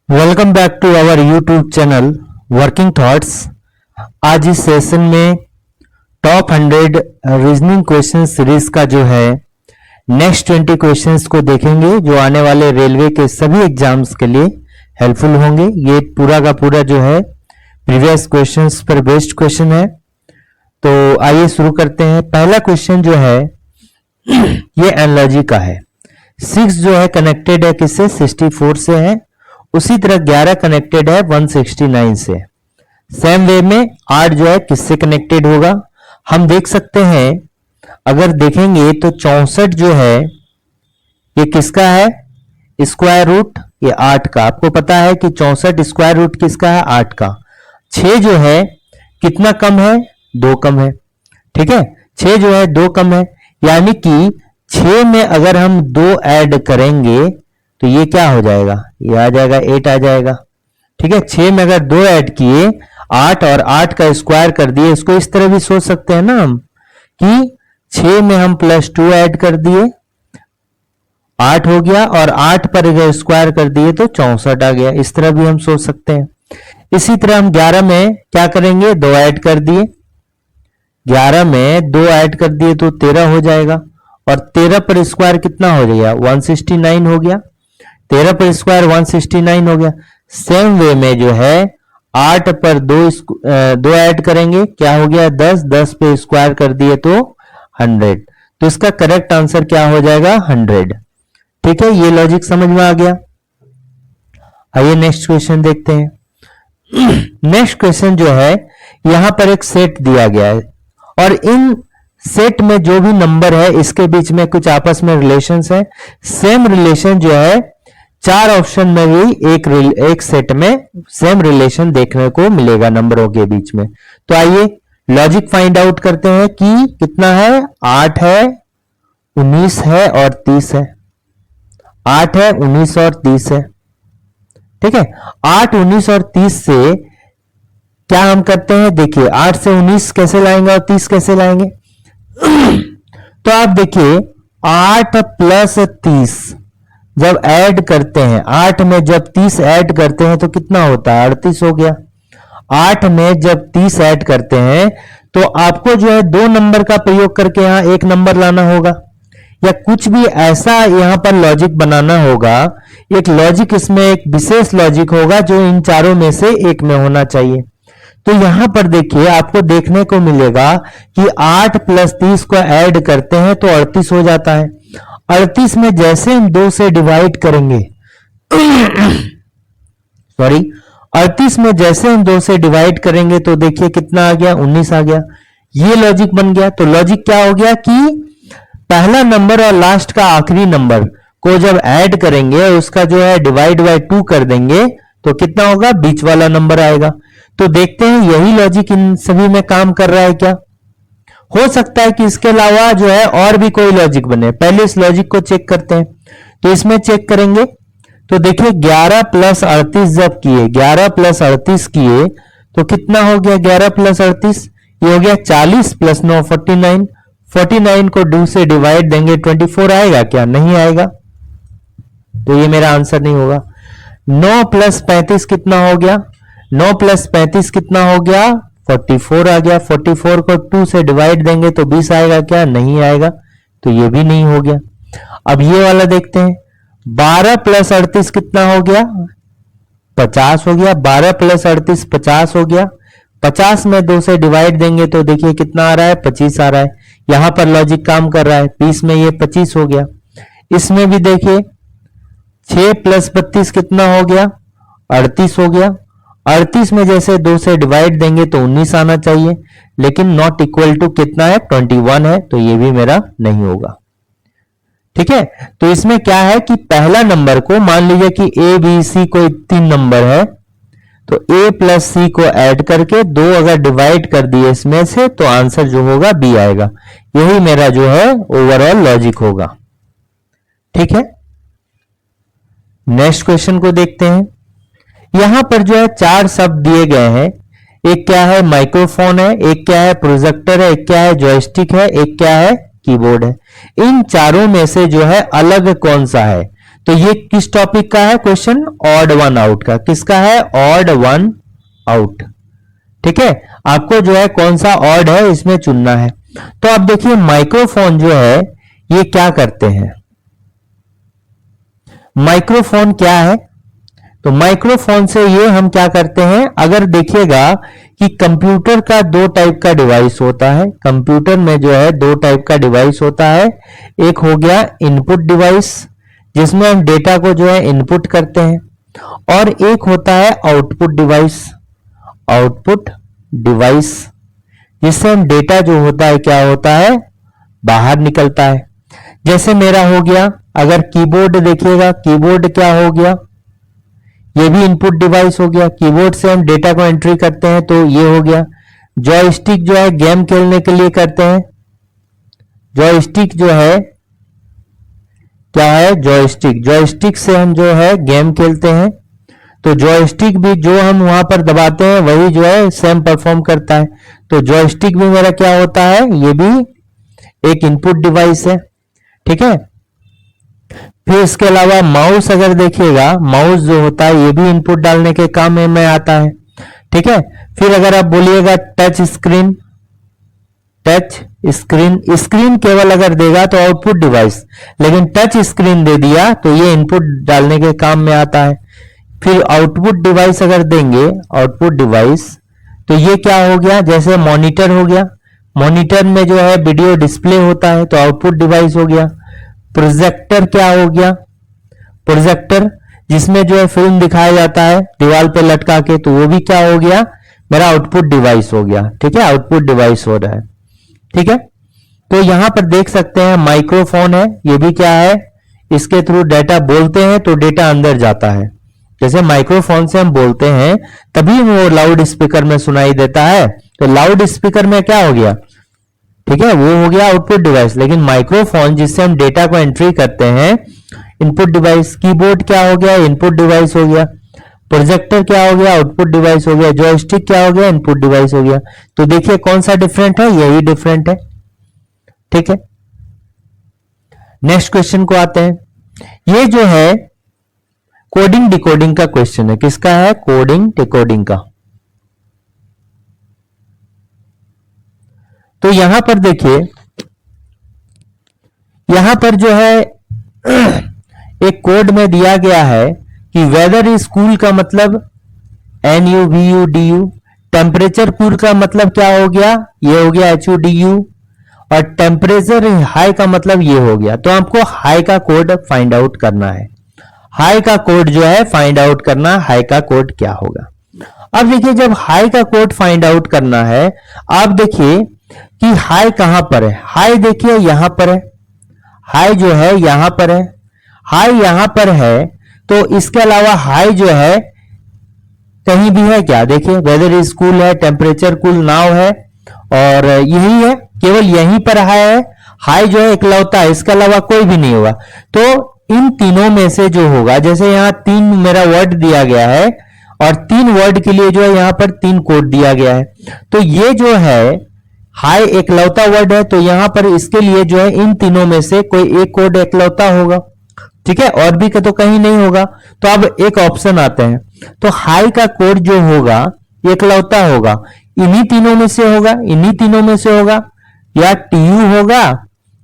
Welcome back to our YouTube channel working thoughts. आज इस session में टॉप 100 रीजनिंग क्वेश्चन सीरीज का जो है नेक्स्ट 20 क्वेश्चंस को देखेंगे जो आने वाले रेलवे के सभी एग्जाम्स के लिए हेल्पफुल होंगे। ये पूरा का पूरा जो है प्रीवियस क्वेश्चंस पर बेस्ड क्वेश्चन है। तो आइए शुरू करते हैं। पहला क्वेश्चन जो है ये एनालॉजी का है। 6 जो है कनेक्टेड है किससे, 64 से है। उसी तरह 11 कनेक्टेड है 169 से। सेम वे में 8 जो है किससे कनेक्टेड होगा, हम देख सकते हैं। अगर देखेंगे तो 64 जो है ये किसका है, स्क्वायर रूट ये 8 का। आपको पता है कि 64 स्क्वायर रूट किसका है, 8 का। 6 जो है कितना कम है, 2 कम है। ठीक है, 6 जो है 2 कम है, यानी कि 6 में अगर हम 2 ऐड करेंगे तो ये क्या हो जाएगा, ये आ जाएगा 8 आ जाएगा। ठीक है, 6 में अगर 2 ऐड किए 8 और 8 का स्क्वायर कर दिए। इसको इस तरह भी सोच सकते हैं ना हम कि 6 में हम +2 ऐड कर दिए 8 हो गया, और 8 पर अगर स्क्वायर कर दिए तो 64 आ गया। इस तरह भी हम सोच सकते हैं। इसी तरह हम 11 में क्या करेंगे, 2 ऐड कर दिए। 11 में 2 ऐड कर दिए तो 13 हो जाएगा, और 13 पर स्क्वायर कितना हो गया, 169 हो गया। 13 पर स्क्वायर 169 हो गया। सेम वे में जो है 8 पर 2 ऐड करेंगे, क्या हो गया 10, 10 पे स्क्वायर कर दिए तो 100। तो इसका करेक्ट आंसर क्या हो जाएगा, 100। ठीक है, ये लॉजिक समझ में आ गया। आइए नेक्स्ट क्वेश्चन देखते हैं। नेक्स्ट क्वेश्चन जो है यहां पर एक सेट दिया गया है, और इन सेट में जो भी नंबर है इसके बीच में कुछ आपस में रिलेशंस है। सेम रिलेशन जो है 4 ऑप्शन में भी एक सेट में सेम रिलेशन देखने को मिलेगा नंबरों के बीच में। तो आइए लॉजिक फाइंड आउट करते हैं कि कितना है, 8 है, 19 है और 30 है। 8 है, 19 और 30 है। ठीक है, 8, 19 और 30 से क्या हम करते हैं, देखिए 8 से 19 कैसे लाएंगे और 30 कैसे लाएंगे। तो आप देखिए 8 प्लस 30 जब ऐड करते हैं, 8 में जब 30 ऐड करते हैं तो कितना होता है, 38 हो गया। 8 में जब 30 ऐड करते हैं तो आपको जो है 2 नंबर का प्रयोग करके यहां एक नंबर लाना होगा, या कुछ भी ऐसा यहां पर लॉजिक बनाना होगा। एक लॉजिक, इसमें एक विशेष लॉजिक होगा जो इन चारों में से एक में होना चाहिए। तो यहां पर देखिए आपको देखने को मिलेगा कि 8 प्लस 30 को ऐड करते हैं तो 38 हो जाता है। 38 में जैसे हम 2 से डिवाइड करेंगे सॉरी 38 में जैसे हम 2 से डिवाइड करेंगे तो देखिए कितना आ गया, 19 आ गया। ये लॉजिक बन गया। तो लॉजिक क्या हो गया कि पहला नंबर और लास्ट का आखिरी नंबर को जब ऐड करेंगे और उसका जो है डिवाइड बाय 2 कर देंगे तो कितना होगा, बीच वाला नंबर आएगा। तो देखते हैं यही लॉजिक इन सभी में काम कर रहा है क्या। हो सकता है कि इसके अलावा जो है और भी कोई लॉजिक बने। पहले इस लॉजिक को चेक करते हैं। तो इसमें चेक करेंगे तो देखिए 11 प्लस 38 जब किए, 11 प्लस 38 किए तो कितना हो गया, 11 प्लस 38 ये हो गया 40 प्लस 9 49। 49 को 2 से डिवाइड देंगे 24 आएगा क्या, नहीं आएगा। तो ये मेरा आंसर नहीं होगा। 9 प्लस 35 कितना हो गया, 9 प्लस 35 कितना हो गया, 44 आ गया। 44 को 2 से डिवाइड देंगे तो 20 आएगा क्या, नहीं आएगा। तो ये भी नहीं हो गया। अब ये वाला देखते हैं। 12 प्लस 38 कितना हो गया, 50 हो गया। 12 प्लस 38 50 हो गया। 50 में 2 से डिवाइड देंगे तो देखिए कितना आ रहा है, 25 आ रहा है। यहां पर लॉजिक काम कर रहा है। 20 में ये 25 हो गया। इसमें भी देखिए 6 प्लस 32 कितना हो गया, 38 हो गया। 38 में जैसे 2 से डिवाइड देंगे तो 19 आना चाहिए, लेकिन नॉट इक्वल टू कितना है, 21 है। तो ये भी मेरा नहीं होगा। ठीक है, तो इसमें क्या है कि पहला नंबर को मान लीजिए कि ए बी सी कोई 3 नंबर है, तो ए प्लस सी को ऐड करके 2 अगर डिवाइड कर दिए इसमें से तो आंसर जो होगा बी आएगा। यही मेरा जो है ओवरऑल लॉजिक होगा। ठीक है, नेक्स्ट क्वेश्चन को देखते हैं। यहां पर जो है 4 शब्द दिए गए हैं। एक क्या है, माइक्रोफोन है, एक क्या है, प्रोजेक्टर है, एक क्या है, जॉयस्टिक है, एक क्या है, कीबोर्ड है। इन चारों में से जो है अलग कौन सा है। तो ये किस टॉपिक का है क्वेश्चन? ऑड वन आउट का। किसका है? Odd one out. ठीक है, आपको जो है कौन सा ऑड है इसमें चुनना है। तो आप देखिए माइक्रोफोन जो है ये क्या करते हैं। माइक्रोफोन क्या है? तो माइक्रोफोन से ये हम क्या करते हैं, अगर देखिएगा कि कंप्यूटर का दो टाइप का डिवाइस होता है। कंप्यूटर में जो है दो टाइप का डिवाइस होता है। एक हो गया इनपुट डिवाइस जिसमें हम डेटा को जो है इनपुट करते हैं, और एक होता है आउटपुट डिवाइस। आउटपुट डिवाइस जिससे हम डेटा जो होता है क्या होता है, बाहर निकलता है। जैसे मेरा हो गया, अगर कीबोर्ड देखिएगा, कीबोर्ड क्या हो गया, ये भी इनपुट डिवाइस हो गया। कीबोर्ड से हम डेटा को एंट्री करते हैं तो ये हो गया। जॉयस्टिक जो है गेम खेलने के लिए करते हैं। जॉयस्टिक जो है क्या है? जॉयस्टिक। जॉयस्टिक से हम जो है गेम खेलते हैं, तो जॉयस्टिक भी जो हम वहां पर दबाते हैं वही जो है सेम परफॉर्म करता है। तो जॉयस्टिक भी मेरा क्या होता है, ये भी एक इनपुट डिवाइस है। ठीक है, फिर इसके अलावा माउस अगर देखिएगा, माउस जो होता है ये भी इनपुट डालने के काम में आता है। ठीक है, फिर अगर आप बोलिएगा touch screen, touch screen, screen केवल अगर देगा तो आउटपुट डिवाइस, लेकिन टच स्क्रीन दे दिया तो ये इनपुट डालने के काम में आता है। फिर आउटपुट डिवाइस अगर देंगे, आउटपुट डिवाइस, तो ये क्या हो गया, जैसे मॉनिटर हो गया। मॉनिटर में जो है वीडियो डिस्प्ले होता है तो आउटपुट डिवाइस हो गया। प्रोजेक्टर क्या हो गया? प्रोजेक्टर जिसमें जो है फिल्म दिखाया जाता है दीवार पे लटका के, तो वो भी क्या हो गया, मेरा आउटपुट डिवाइस हो गया। ठीक है, आउटपुट डिवाइस हो रहा है। ठीक है, तो यहां पर देख सकते हैं माइक्रोफोन है, ये भी क्या है, इसके थ्रू डेटा बोलते हैं तो डेटा अंदर जाता है। जैसे माइक्रोफोन से हम बोलते हैं तभी वो लाउड स्पीकर में सुनाई देता है, तो लाउड स्पीकर में क्या हो गया, ठीक है, वो हो गया आउटपुट डिवाइस। लेकिन माइक्रोफोन जिससे हम डेटा को एंट्री करते हैं, इनपुट डिवाइस। कीबोर्ड क्या हो गया, इनपुट डिवाइस हो गया। प्रोजेक्टर क्या हो गया, आउटपुट डिवाइस हो गया। जॉयस्टिक क्या हो गया, इनपुट डिवाइस हो गया। तो देखिए कौन सा डिफरेंट है, यही डिफरेंट है। ठीक है, नेक्स्ट क्वेश्चन को आते हैं। ये जो है कोडिंग डिकोडिंग का क्वेश्चन है। किसका है, कोडिंग डिकोडिंग का। तो यहां पर देखिए, यहां पर जो है एक कोड में दिया गया है कि वेदर स्कूल का मतलब NUVUDU, टेम्परेचर कूल का मतलब क्या हो गया, ये हो गया HUDU, और टेम्परेचर हाई का मतलब ये हो गया। तो आपको हाई का कोड फाइंड आउट करना है। हाई का कोड जो है फाइंड आउट करना, हाई का कोड क्या होगा। अब देखिए जब हाई का कोड फाइंड आउट करना है, आप देखिए कि हाई कहां पर है। हाई देखिए यहां पर है, हाई जो है यहां पर है, हाई यहां पर है। तो इसके अलावा हाई जो है कहीं भी है क्या, देखिए वेदर स्कूल है, टेम्परेचर कूल नाउ है, और यही है, केवल यहीं पर हाई है। हाई जो है इकलौता है, इसके अलावा कोई भी नहीं होगा। तो इन तीनों में से जो होगा, जैसे यहां 3 मेरा वर्ड दिया गया है, और 3 वर्ड के लिए जो है यहां पर 3 कोड दिया गया है। तो ये जो है हाई एकलौता वर्ड है, तो यहां पर इसके लिए जो है इन तीनों में से कोई एक कोड एकलौता होगा। ठीक है, और भी तो कहीं नहीं होगा। तो अब एक ऑप्शन आते हैं, तो हाई का कोड जो होगा एकलौता होगा, इन्हीं तीनों में से होगा, इन्हीं तीनों में से होगा, या TU होगा,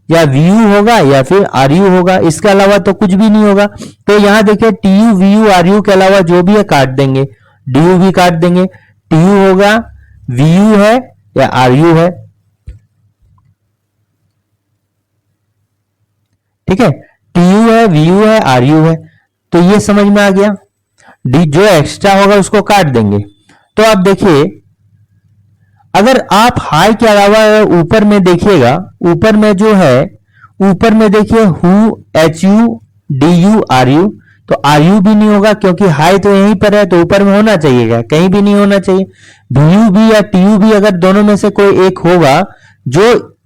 या VU होगा, या फिर RU होगा। इसके अलावा तो कुछ भी नहीं होगा। तो यहां देखिए TU VU RU के अलावा जो भी है काट देंगे, DU भी काट देंगे। TU होगा, VU है, या RU है। ठीक है, TU है, VU है, RU है। तो ये समझ में आ गया। डी जो एक्स्ट्रा होगा उसको काट देंगे। तो आप देखिए, अगर आप हाई के अलावा ऊपर में देखिएगा, ऊपर में जो है, ऊपर में देखिए हु, HU, DU, RU, तो RU भी नहीं होगा क्योंकि हाई तो यहीं पर है, तो ऊपर में होना चाहिए, कहीं भी नहीं होना चाहिए। VU भी या TU भी अगर दोनों में से कोई एक होगा, जो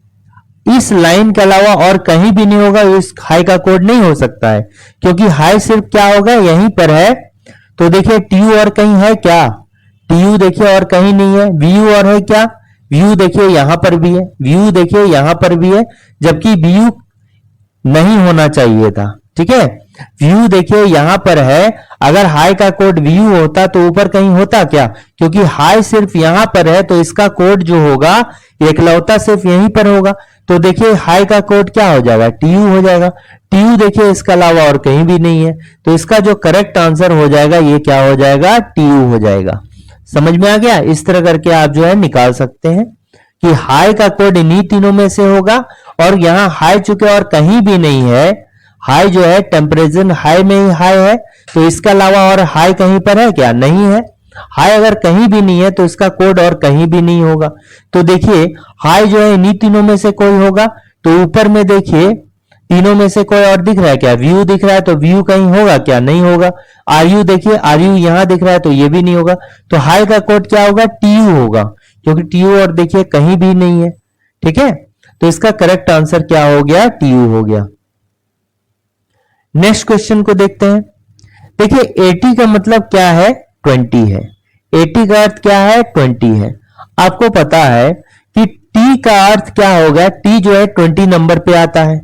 इस लाइन के अलावा और कहीं भी नहीं होगा, इस हाई का कोड नहीं हो सकता है, क्योंकि हाई सिर्फ क्या होगा, यहीं पर है। तो देखिए TU और कहीं है क्या, TU देखिए और कहीं नहीं है। VU और है क्या, VU देखिए यहां पर भी है, VU देखिए यहां पर भी है, जबकि VU नहीं होना चाहिए था। ठीक है, व्यू देखिए यहां पर है, अगर हाई का कोड व्यू होता तो ऊपर कहीं होता क्या, क्योंकि हाई सिर्फ यहां पर है तो इसका कोड जो होगा एकलौता सिर्फ यहीं पर होगा। तो देखिए हाई का कोड क्या हो जाएगा, टीयू हो जाएगा। टीयू देखिए इसके अलावा और कहीं भी नहीं है, तो इसका जो करेक्ट आंसर हो जाएगा ये क्या हो जाएगा, टीयू हो जाएगा। समझ में आ गया? इस तरह करके आप जो है निकाल सकते हैं कि हाई का कोड इन्हीं तीनों में से होगा, और यहां हाई चूंकि और कहीं भी नहीं है, हाई जो है टेम्परेचर हाई में ही हाई है, तो इसके अलावा और हाई कहीं पर है क्या, नहीं है। हाई अगर कहीं भी नहीं है तो इसका कोड और कहीं भी नहीं होगा। तो देखिए हाई जो है इन्हीं तीनों में से कोई होगा, तो ऊपर में देखिए तीनों में से कोई और दिख रहा है क्या, व्यू दिख रहा है, तो व्यू कहीं होगा क्या, नहीं होगा। आर यू देखिए, आर यू यहां दिख रहा है तो ये भी नहीं होगा। तो हाई का कोड क्या होगा, टीयू होगा, क्योंकि टीयू और देखिए कहीं भी नहीं है। ठीक है, तो इसका करेक्ट आंसर क्या हो गया, टीयू हो गया। नेक्स्ट क्वेश्चन को देखते हैं। देखिए 80 का मतलब क्या है, 20 है। 80 का अर्थ क्या है, 20 है। आपको पता है कि टी का अर्थ क्या होगा, टी जो है 20 नंबर पे आता है।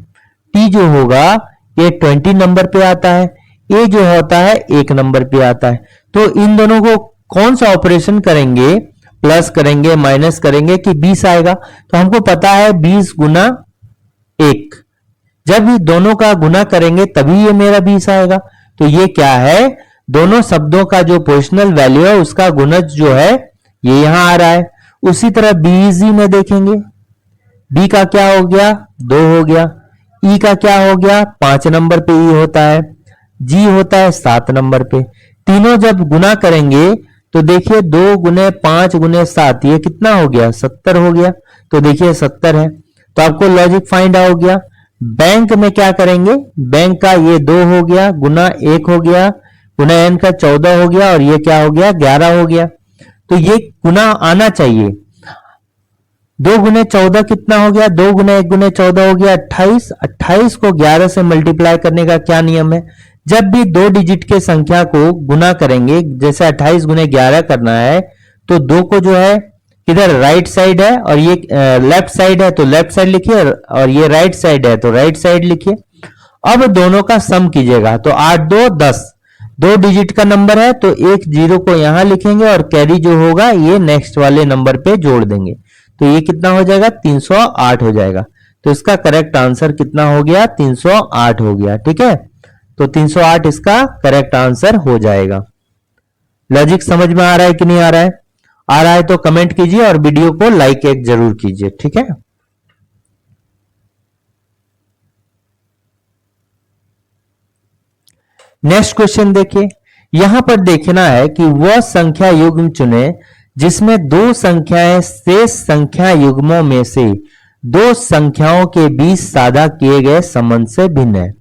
टी जो होगा ये 20 नंबर पे आता है, ए जो होता है 1 नंबर पे आता है। तो इन दोनों को कौन सा ऑपरेशन करेंगे, प्लस करेंगे माइनस करेंगे कि 20 आएगा। तो हमको पता है 20 गुना 1, जब ये दोनों का गुना करेंगे तभी ये मेरा 20 आएगा। तो ये क्या है, दोनों शब्दों का जो पोजिशनल वैल्यू है उसका गुणज जो है ये यहां आ रहा है। उसी तरह बीजी में देखेंगे, बी का क्या हो गया, 2 हो गया। ई का क्या हो गया, 5 नंबर पे ई होता है। जी होता है 7 नंबर पे। तीनों जब गुना करेंगे तो देखिए 2 गुने 5 गुने 7 ये कितना हो गया, 70 हो गया। तो देखिए 70 है। तो आपको लॉजिक फाइंड आउट हो गया। बैंक में क्या करेंगे, बैंक का ये 2 हो गया गुना 1 हो गया गुना एन का 14 हो गया, और ये क्या हो गया, 11 हो गया। तो ये गुना आना चाहिए। 2 गुने 14 कितना हो गया, 2 गुने 1 गुने 14 हो गया 28। 28 को 11 से मल्टीप्लाई करने का क्या नियम है, जब भी 2 डिजिट के संख्या को गुना करेंगे, जैसे 28 गुने 11 करना है, तो 2 को जो है इधर राइट साइड है और ये लेफ्ट साइड है तो लेफ्ट साइड लिखिए, और ये राइट साइड है तो राइट साइड लिखिए। अब दोनों का सम कीजिएगा तो 8 2 10, 2 डिजिट का नंबर है तो एक जीरो को यहां लिखेंगे और कैरी जो होगा ये नेक्स्ट वाले नंबर पे जोड़ देंगे। तो ये कितना हो जाएगा, 308 हो जाएगा। तो इसका करेक्ट आंसर कितना हो गया, 308 हो गया। ठीक है, तो 308 इसका करेक्ट आंसर हो जाएगा। लॉजिक समझ में आ रहा है कि नहीं आ रहा है? आ रहा है तो कमेंट कीजिए और वीडियो को लाइक एक जरूर कीजिए। ठीक है, नेक्स्ट क्वेश्चन देखिए। यहां पर देखना है कि वह संख्या युग्म चुने जिसमें 2 संख्याएं शेष संख्या युग्मों में से 2 संख्याओं के बीच साझा किए गए संबंध से भिन्न है।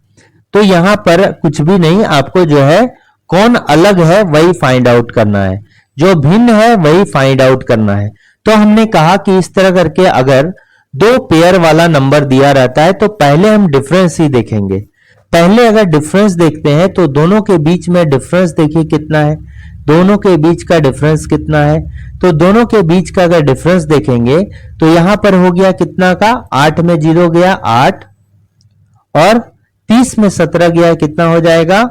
तो यहां पर कुछ भी नहीं, आपको जो है कौन अलग है वही फाइंड आउट करना है, जो भिन्न है वही फाइंड आउट करना है। तो हमने कहा कि इस तरह करके अगर 2 पेयर वाला नंबर दिया रहता है तो पहले हम डिफरेंस ही देखेंगे। पहले अगर डिफरेंस देखते हैं तो दोनों के बीच में डिफरेंस देखिए कितना है, दोनों के बीच का डिफरेंस कितना है। तो दोनों के बीच का अगर डिफरेंस देखेंगे तो यहां पर हो गया कितना का, 8 में 0 गया 8, और 30 में 17 गया कितना हो जाएगा,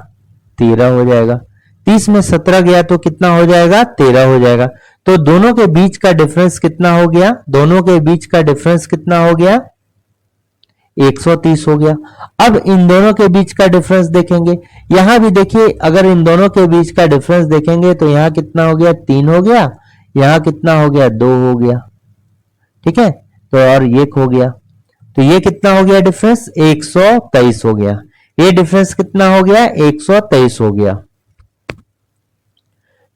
13 हो जाएगा। 30 में 17 गया तो कितना हो जाएगा, 13 हो जाएगा। तो दोनों के बीच का डिफरेंस कितना हो गया, दोनों के बीच का डिफरेंस कितना हो गया, 130 हो गया। अब इन दोनों के बीच का डिफरेंस देखेंगे, यहां भी देखिए अगर इन दोनों के बीच का डिफरेंस देखेंगे तो यहां कितना हो गया, 3 हो गया, यहां कितना हो गया, 2 हो गया। ठीक है, तो और 1 हो गया, तो ये कितना हो गया डिफरेंस, 123 हो गया। ये डिफरेंस कितना हो गया, 123 हो गया।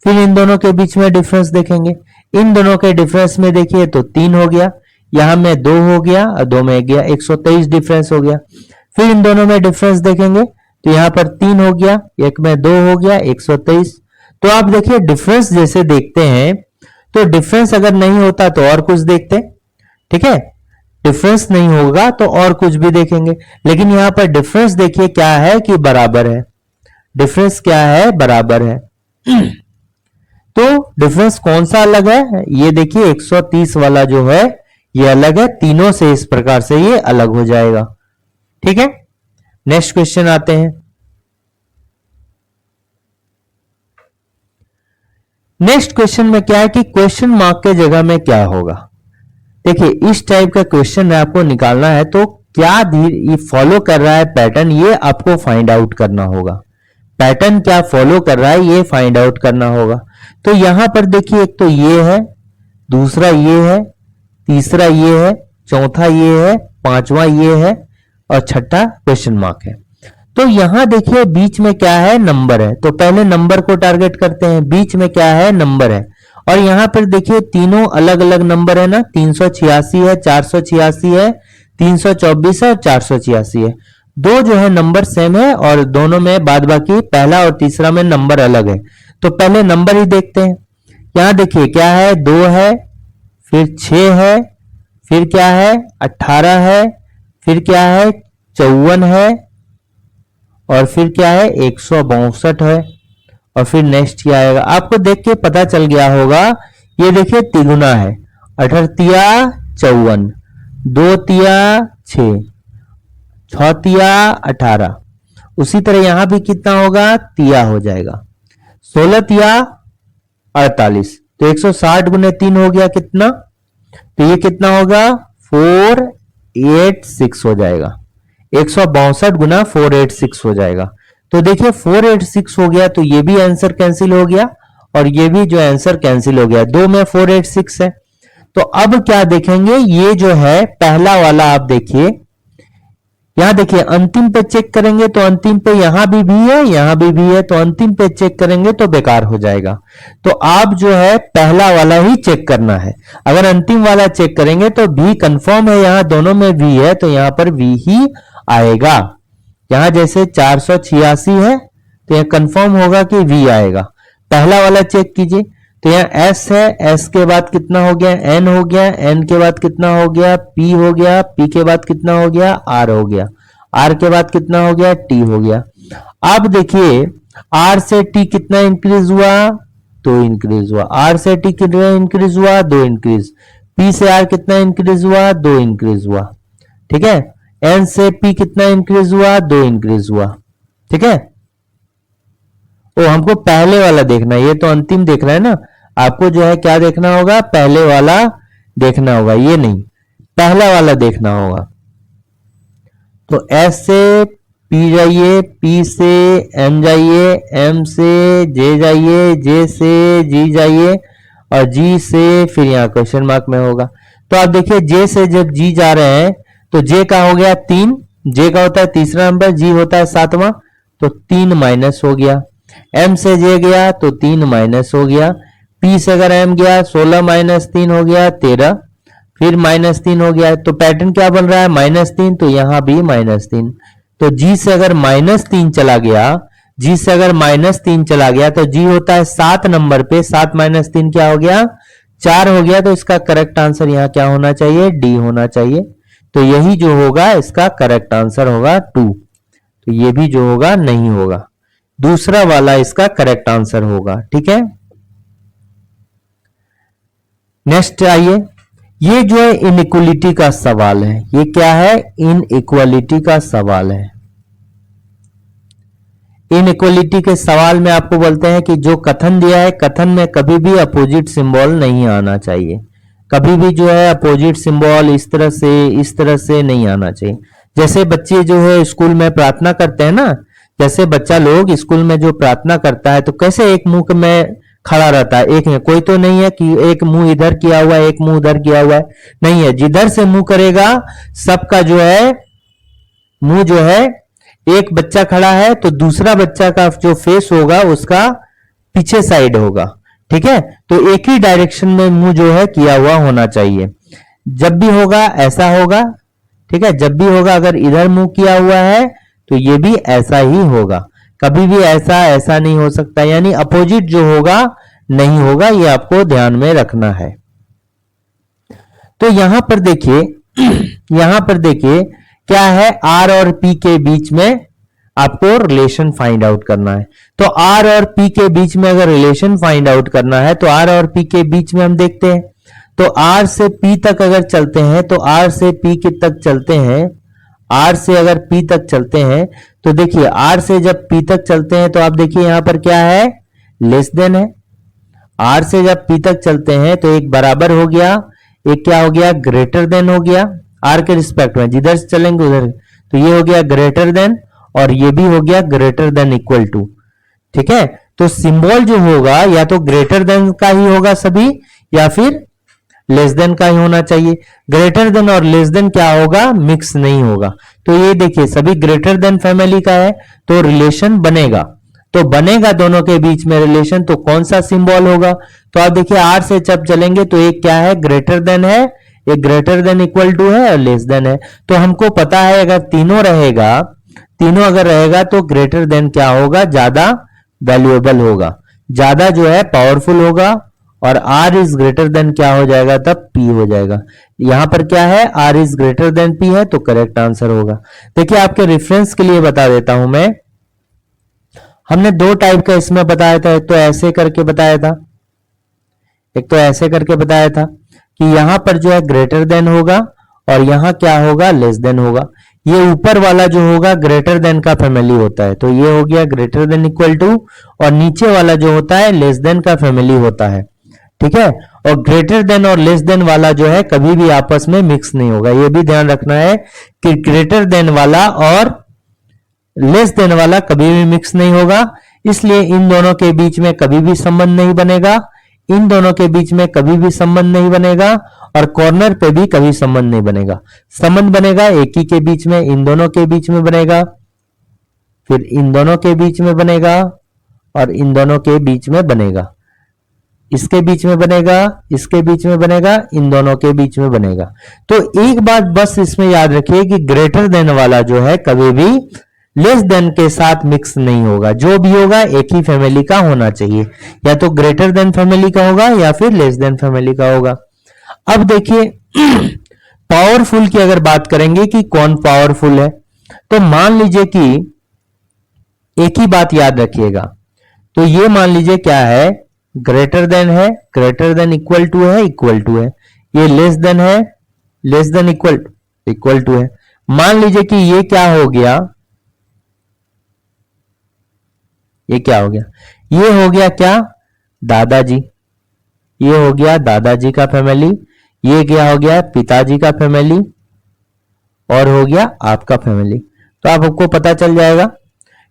फिर इन दोनों के बीच में डिफरेंस देखेंगे, इन दोनों के डिफरेंस में देखिए तो 3 हो गया, यहां में 2 हो गया और 2 में 1 गया, 123 डिफरेंस हो गया। फिर इन दोनों में डिफरेंस देखेंगे तो यहां पर 3 हो गया, 1 में 2 हो गया, 123। तो आप देखिए डिफरेंस जैसे देखते हैं तो डिफरेंस अगर नहीं होता तो और कुछ देखते, ठीक है, डिफरेंस नहीं होगा तो और कुछ भी देखेंगे, लेकिन यहां पर डिफरेंस देखिए क्या है कि बराबर है। डिफरेंस क्या है, बराबर है। तो डिफरेंस कौन सा अलग है, ये देखिए 130 वाला जो है ये अलग है, तीनों से इस प्रकार से ये अलग हो जाएगा। ठीक है, नेक्स्ट क्वेश्चन आते हैं। नेक्स्ट क्वेश्चन में क्या है कि क्वेश्चन मार्क के जगह में क्या होगा। देखिए इस टाइप का क्वेश्चन आपको निकालना है तो क्या ये फॉलो कर रहा है पैटर्न, ये आपको फाइंड आउट करना होगा। पैटर्न क्या फॉलो कर रहा है ये फाइंड आउट करना होगा। तो यहां पर देखिए एक तो ये है, दूसरा ये है, तीसरा ये है, चौथा ये है, पांचवा ये है और छठा क्वेश्चन मार्क है। तो यहां देखिए बीच में क्या है, नंबर है। तो पहले नंबर को टारगेट करते हैं। बीच में क्या है, नंबर है। और यहां पर देखिए तीनों अलग अलग नंबर है ना, 386 है, 486 है, 324 है और 486 है। दो जो है नंबर सेम है और दोनों में बाद बाकी पहला और तीसरा में नंबर अलग है। तो पहले नंबर ही देखते हैं। यहां देखिए क्या है, 2 है, फिर 6 है, फिर क्या है 18 है, फिर क्या है 54 है और फिर क्या है 162 है और फिर नेक्स्ट क्या आएगा। आपको देख के पता चल गया होगा, ये देखिए तिगुना है, 18 तिया 54, 2 तिया 6, 6 तिया 18। उसी तरह यहां भी कितना होगा, तिया हो जाएगा, 16 तिया 48। तो 160 गुने 3 हो गया कितना, तो ये कितना होगा 486 हो जाएगा। 162 गुना 486 हो जाएगा। तो देखिए 486 हो गया तो ये भी आंसर कैंसिल हो गया और ये भी जो आंसर कैंसिल हो गया। 2 में 486 है। तो अब क्या देखेंगे, ये जो है पहला वाला आप देखिए, यहां देखिए अंतिम पे चेक करेंगे तो अंतिम पे यहां भी है, यहां भी है, तो अंतिम पे चेक करेंगे तो बेकार हो जाएगा। तो आप जो है पहला वाला ही चेक करना है। अगर अंतिम वाला चेक करेंगे तो भी कंफर्म है, यहां दोनों में वी है तो यहां पर वी ही आएगा। यहां जैसे 486 है तो यह कंफर्म होगा कि वी आएगा। पहला वाला चेक कीजिए तो यहाँ एस है, एस के बाद कितना हो गया, एन हो गया, एन के बाद कितना हो गया, पी हो गया, पी के बाद कितना हो गया, आर हो गया, आर के बाद कितना हो गया, टी हो गया। अब देखिए आर से टी कितना इंक्रीज हुआ, 2 इंक्रीज हुआ, आर से टी कितना इंक्रीज हुआ, 2 इंक्रीज, पी से आर कितना इंक्रीज हुआ, 2 इंक्रीज हुआ, ठीक है। एन से पी कितना इंक्रीज हुआ, 2 इंक्रीज हुआ, ठीक है। तो हमको पहले वाला देखना है, ये तो अंतिम देख रहा है ना, आपको जो है क्या देखना होगा, पहले वाला देखना होगा, ये नहीं पहला वाला देखना होगा। तो एस से पी जाइए, पी से एम जाइए, एम से जे जाइए, जे से जी जाइए और जी से फिर यहाँ क्वेश्चन मार्क में होगा। तो आप देखिए जे से जब जी जा रहे हैं तो जे का हो गया 3, जे का होता है तीसरा नंबर, जी होता है 7वां, तो 3 माइनस हो गया। एम से जे गया तो 3 माइनस हो गया। पी से अगर एम गया 16 माइनस 3 हो गया 13, फिर माइनस 3 हो गया। तो पैटर्न क्या बन रहा है, -3, तो यहां भी -3। तो जी से अगर -3 चला गया, जी से अगर -3 चला गया तो जी होता है 7 नंबर पे, 7 माइनस 3 क्या हो गया, 4 हो गया। तो इसका करेक्ट आंसर यहां क्या होना चाहिए, डी होना चाहिए। तो यही जो होगा इसका करेक्ट आंसर होगा 2। तो ये भी जो होगा नहीं होगा, दूसरा वाला इसका करेक्ट आंसर होगा, ठीक है। नेक्स्ट आइए, ये जो है इनइक्वलिटी का सवाल है। ये क्या है, इनइक्वालिटी का सवाल है। इनइक्वालिटी के सवाल में आपको बोलते हैं कि जो कथन दिया है, कथन में कभी भी अपोजिट सिंबल नहीं आना चाहिए। कभी भी जो है अपोजिट सिंबल इस तरह से नहीं आना चाहिए। जैसे बच्चे जो है स्कूल में प्रार्थना करते हैं ना, जैसे बच्चा लोग स्कूल में जो प्रार्थना करता है तो कैसे एक मुंह में खड़ा रहता है, एक में कोई तो नहीं है कि एक मुंह इधर किया हुआ है, एक मुंह उधर किया हुआ है, नहीं है। जिधर से मुंह करेगा सबका जो है मुंह जो है, एक बच्चा खड़ा है तो दूसरा बच्चा का जो फेस होगा उसका पीछे साइड होगा, ठीक है। तो एक ही डायरेक्शन में मुंह जो है किया हुआ होना चाहिए। जब भी होगा ऐसा होगा, ठीक है। जब भी होगा अगर इधर मुंह किया हुआ है तो ये भी ऐसा ही होगा, कभी भी ऐसा नहीं हो सकता, यानी अपोजिट जो होगा नहीं होगा, ये आपको ध्यान में रखना है। तो यहां पर देखिए यहां पर देखिए क्या है, आर और पी के बीच में आपको रिलेशन फाइंड आउट करना है। तो आर और पी के बीच में अगर रिलेशन फाइंड आउट करना है तो आर और पी के बीच में हम देखते हैं, तो आर से पी तक अगर चलते हैं तो आर से पी के तक चलते हैं, आर से अगर पी तक चलते हैं तो देखिए आर से जब पी तक चलते हैं तो आप देखिए यहां पर क्या है, लेस देन है। आर से जब पी तक चलते हैं तो एक बराबर हो गया, एक क्या हो गया, ग्रेटर देन हो गया आर के रिस्पेक्ट में, जिधर से चलेंगे उधर, तो ये हो गया ग्रेटर देन और ये भी हो गया ग्रेटर देन इक्वल टू। ठीक है, तो सिंबल जो होगा या तो ग्रेटर देन का ही होगा सभी, या फिर लेस देन का ही होना चाहिए। ग्रेटर देन और लेस देन क्या होगा, मिक्स नहीं होगा। तो ये देखिए सभी ग्रेटर देन फैमिली का है तो रिलेशन बनेगा, तो बनेगा दोनों के बीच में रिलेशन, तो कौन सा सिंबल होगा, तो आप देखिए आर से जब चलेंगे तो एक क्या है, ग्रेटर देन है, एक ग्रेटर देन इक्वल टू है और लेस देन है। तो हमको पता है अगर तीनों रहेगा, तीनों अगर रहेगा तो ग्रेटर देन क्या होगा, ज्यादा वैल्यूएबल होगा, ज्यादा जो है पावरफुल होगा, और आर इज ग्रेटर देन क्या हो जाएगा, तब पी हो जाएगा। यहां पर क्या है, R is greater than P है तो करेक्ट आंसर होगा। देखिए आपके रेफरेंस के लिए बता देता हूं मैं, हमने दो टाइप का इसमें बताया था, एक तो ऐसे करके बताया था, एक तो ऐसे करके बताया था कि यहां पर जो है ग्रेटर देन होगा और यहां क्या होगा, लेस देन होगा। ये ऊपर वाला जो होगा ग्रेटर देन का फैमिली होता है, तो ये हो गया ग्रेटर देन इक्वल टू, और नीचे वाला जो होता है लेस देन का फैमिली होता है। ठीक है, और ग्रेटर देन और लेस देन वाला जो है कभी भी आपस में मिक्स नहीं होगा। ये भी ध्यान रखना है कि ग्रेटर देन वाला और लेस देन वाला कभी भी मिक्स नहीं होगा, इसलिए इन दोनों के बीच में कभी भी संबंध नहीं बनेगा, इन दोनों के बीच में कभी भी संबंध नहीं बनेगा, और कॉर्नर पे भी कभी संबंध नहीं बनेगा। संबंध बनेगा एक ही के बीच में, इन दोनों के बीच में बनेगा, फिर इन दोनों के बीच में बनेगा, और इन दोनों के बीच में बनेगा, इसके बीच में बनेगा, इसके बीच में बनेगा, इन दोनों के बीच में बनेगा। तो एक बात बस इसमें याद रखिए कि ग्रेटर देन वाला जो है कभी भी लेस देन के साथ मिक्स नहीं होगा, जो भी होगा एक ही फैमिली का होना चाहिए, या तो ग्रेटर देन फैमिली का होगा या फिर लेस देन फैमिली का होगा। अब देखिए पावरफुल की अगर बात करेंगे कि कौन पावरफुल है, तो मान लीजिए कि एक ही बात याद रखिएगा, तो ये मान लीजिए क्या है, ग्रेटर देन है, ग्रेटर देन इक्वल टू है, इक्वल टू है, ये लेस देन है, लेस देन इक्वल टू है। मान लीजिए कि ये क्या हो गया, ये क्या हो गया, ये हो गया क्या, दादाजी, ये हो गया दादाजी का फैमिली, ये क्या हो गया, पिताजी का फैमिली, और हो गया आपका फैमिली। तो आपको पता चल जाएगा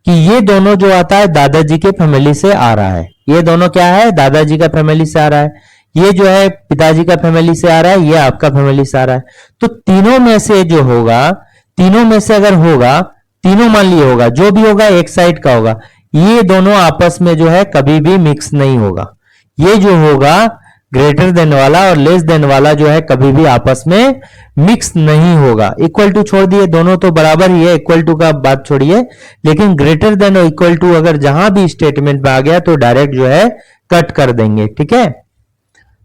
कि ये दोनों जो आता है दादाजी के फैमिली से आ रहा है, ये दोनों क्या है, दादाजी का फैमिली से आ रहा है, ये जो है पिताजी का फैमिली से आ रहा है, ये आपका फैमिली से आ रहा है। तो तीनों में से जो होगा, तीनों में से अगर होगा, तीनों मान लिए होगा, जो भी होगा एक साइड का होगा, ये दोनों आपस में जो है कभी भी मिक्स नहीं होगा। ये जो होगा ग्रेटर देन वाला और लेस देन वाला जो है कभी भी आपस में मिक्स नहीं होगा। इक्वल टू छोड़ दिए, दोनों तो बराबर ही है, इक्वल टू का बात छोड़िए, लेकिन ग्रेटर देन और इक्वल टू अगर जहां भी स्टेटमेंट में आ गया तो डायरेक्ट जो है कट कर देंगे। ठीक है,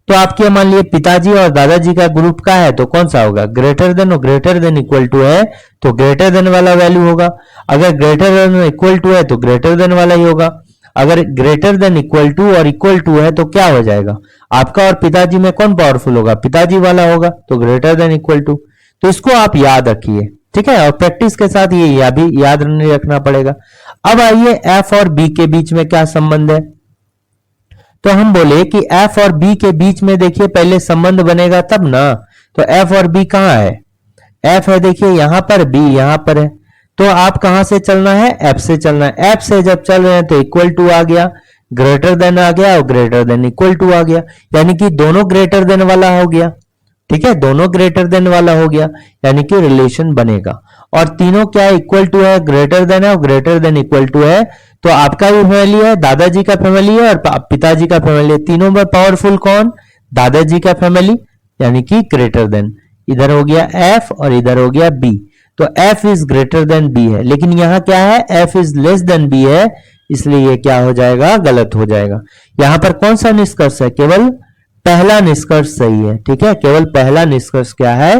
तो आपके मान लिए पिताजी और दादाजी का ग्रुप का है तो कौन सा होगा, ग्रेटर देन और ग्रेटर देन इक्वल टू है तो ग्रेटर देन वाला वैल्यू होगा। अगर ग्रेटर देन इक्वल टू है तो ग्रेटर देन वाला ही होगा। अगर ग्रेटर देन इक्वल टू और इक्वल टू है तो क्या हो जाएगा, आपका और पिताजी में कौन पावरफुल होगा, पिताजी वाला होगा, तो ग्रेटर देन इक्वल टू। तो इसको आप याद रखिए, ठीक है, और प्रैक्टिस के साथ ये भी याद नहीं रखना पड़ेगा। अब आइए एफ और बी के बीच में क्या संबंध है, तो हम बोले कि एफ और बी के बीच में देखिए पहले संबंध बनेगा तब ना, तो एफ और बी कहां है, एफ है देखिए यहां पर, बी यहां पर है, तो आप कहां से चलना है, एफ से चलना है। एफ से जब चल रहे हैं तो इक्वल टू आ गया, ग्रेटर देन आ गया और ग्रेटर देन इक्वल टू आ गया, यानी कि दोनों ग्रेटर देन वाला हो गया। ठीक है, दोनों ग्रेटर देन वाला हो गया, यानी कि रिलेशन बनेगा। और तीनों क्या है, इक्वल टू है, ग्रेटर देन है और ग्रेटर देन इक्वल टू है, तो आपका भी फैमिली है, दादाजी का फैमिली है और पिताजी का फैमिली है। तीनों में पावरफुल कौन, दादाजी का फैमिली, यानी कि ग्रेटर देन। इधर हो गया एफ और इधर हो गया बी, तो F is greater than B है, लेकिन यहां क्या है, F is less than B है, इसलिए ये क्या हो जाएगा, गलत हो जाएगा। यहां पर कौन सा निष्कर्ष है, केवल पहला निष्कर्ष सही है। ठीक है, केवल पहला निष्कर्ष क्या है,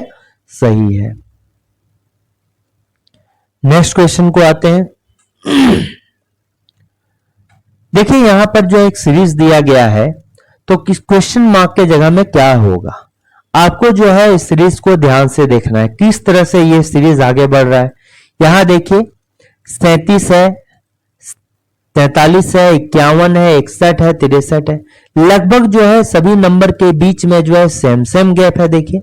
सही है। नेक्स्ट क्वेश्चन को आते हैं। देखिए यहां पर जो एक सीरीज दिया गया है, तो किस क्वेश्चन मार्क के जगह में क्या होगा, आपको जो है इस सीरीज को ध्यान से देखना है, किस तरह से ये सीरीज आगे बढ़ रहा है। यहां देखिए 37 है, 43 है, 51 है, 61 है, 63 है। लगभग जो है सभी नंबर के बीच में जो है सेम सेम गैप है। देखिए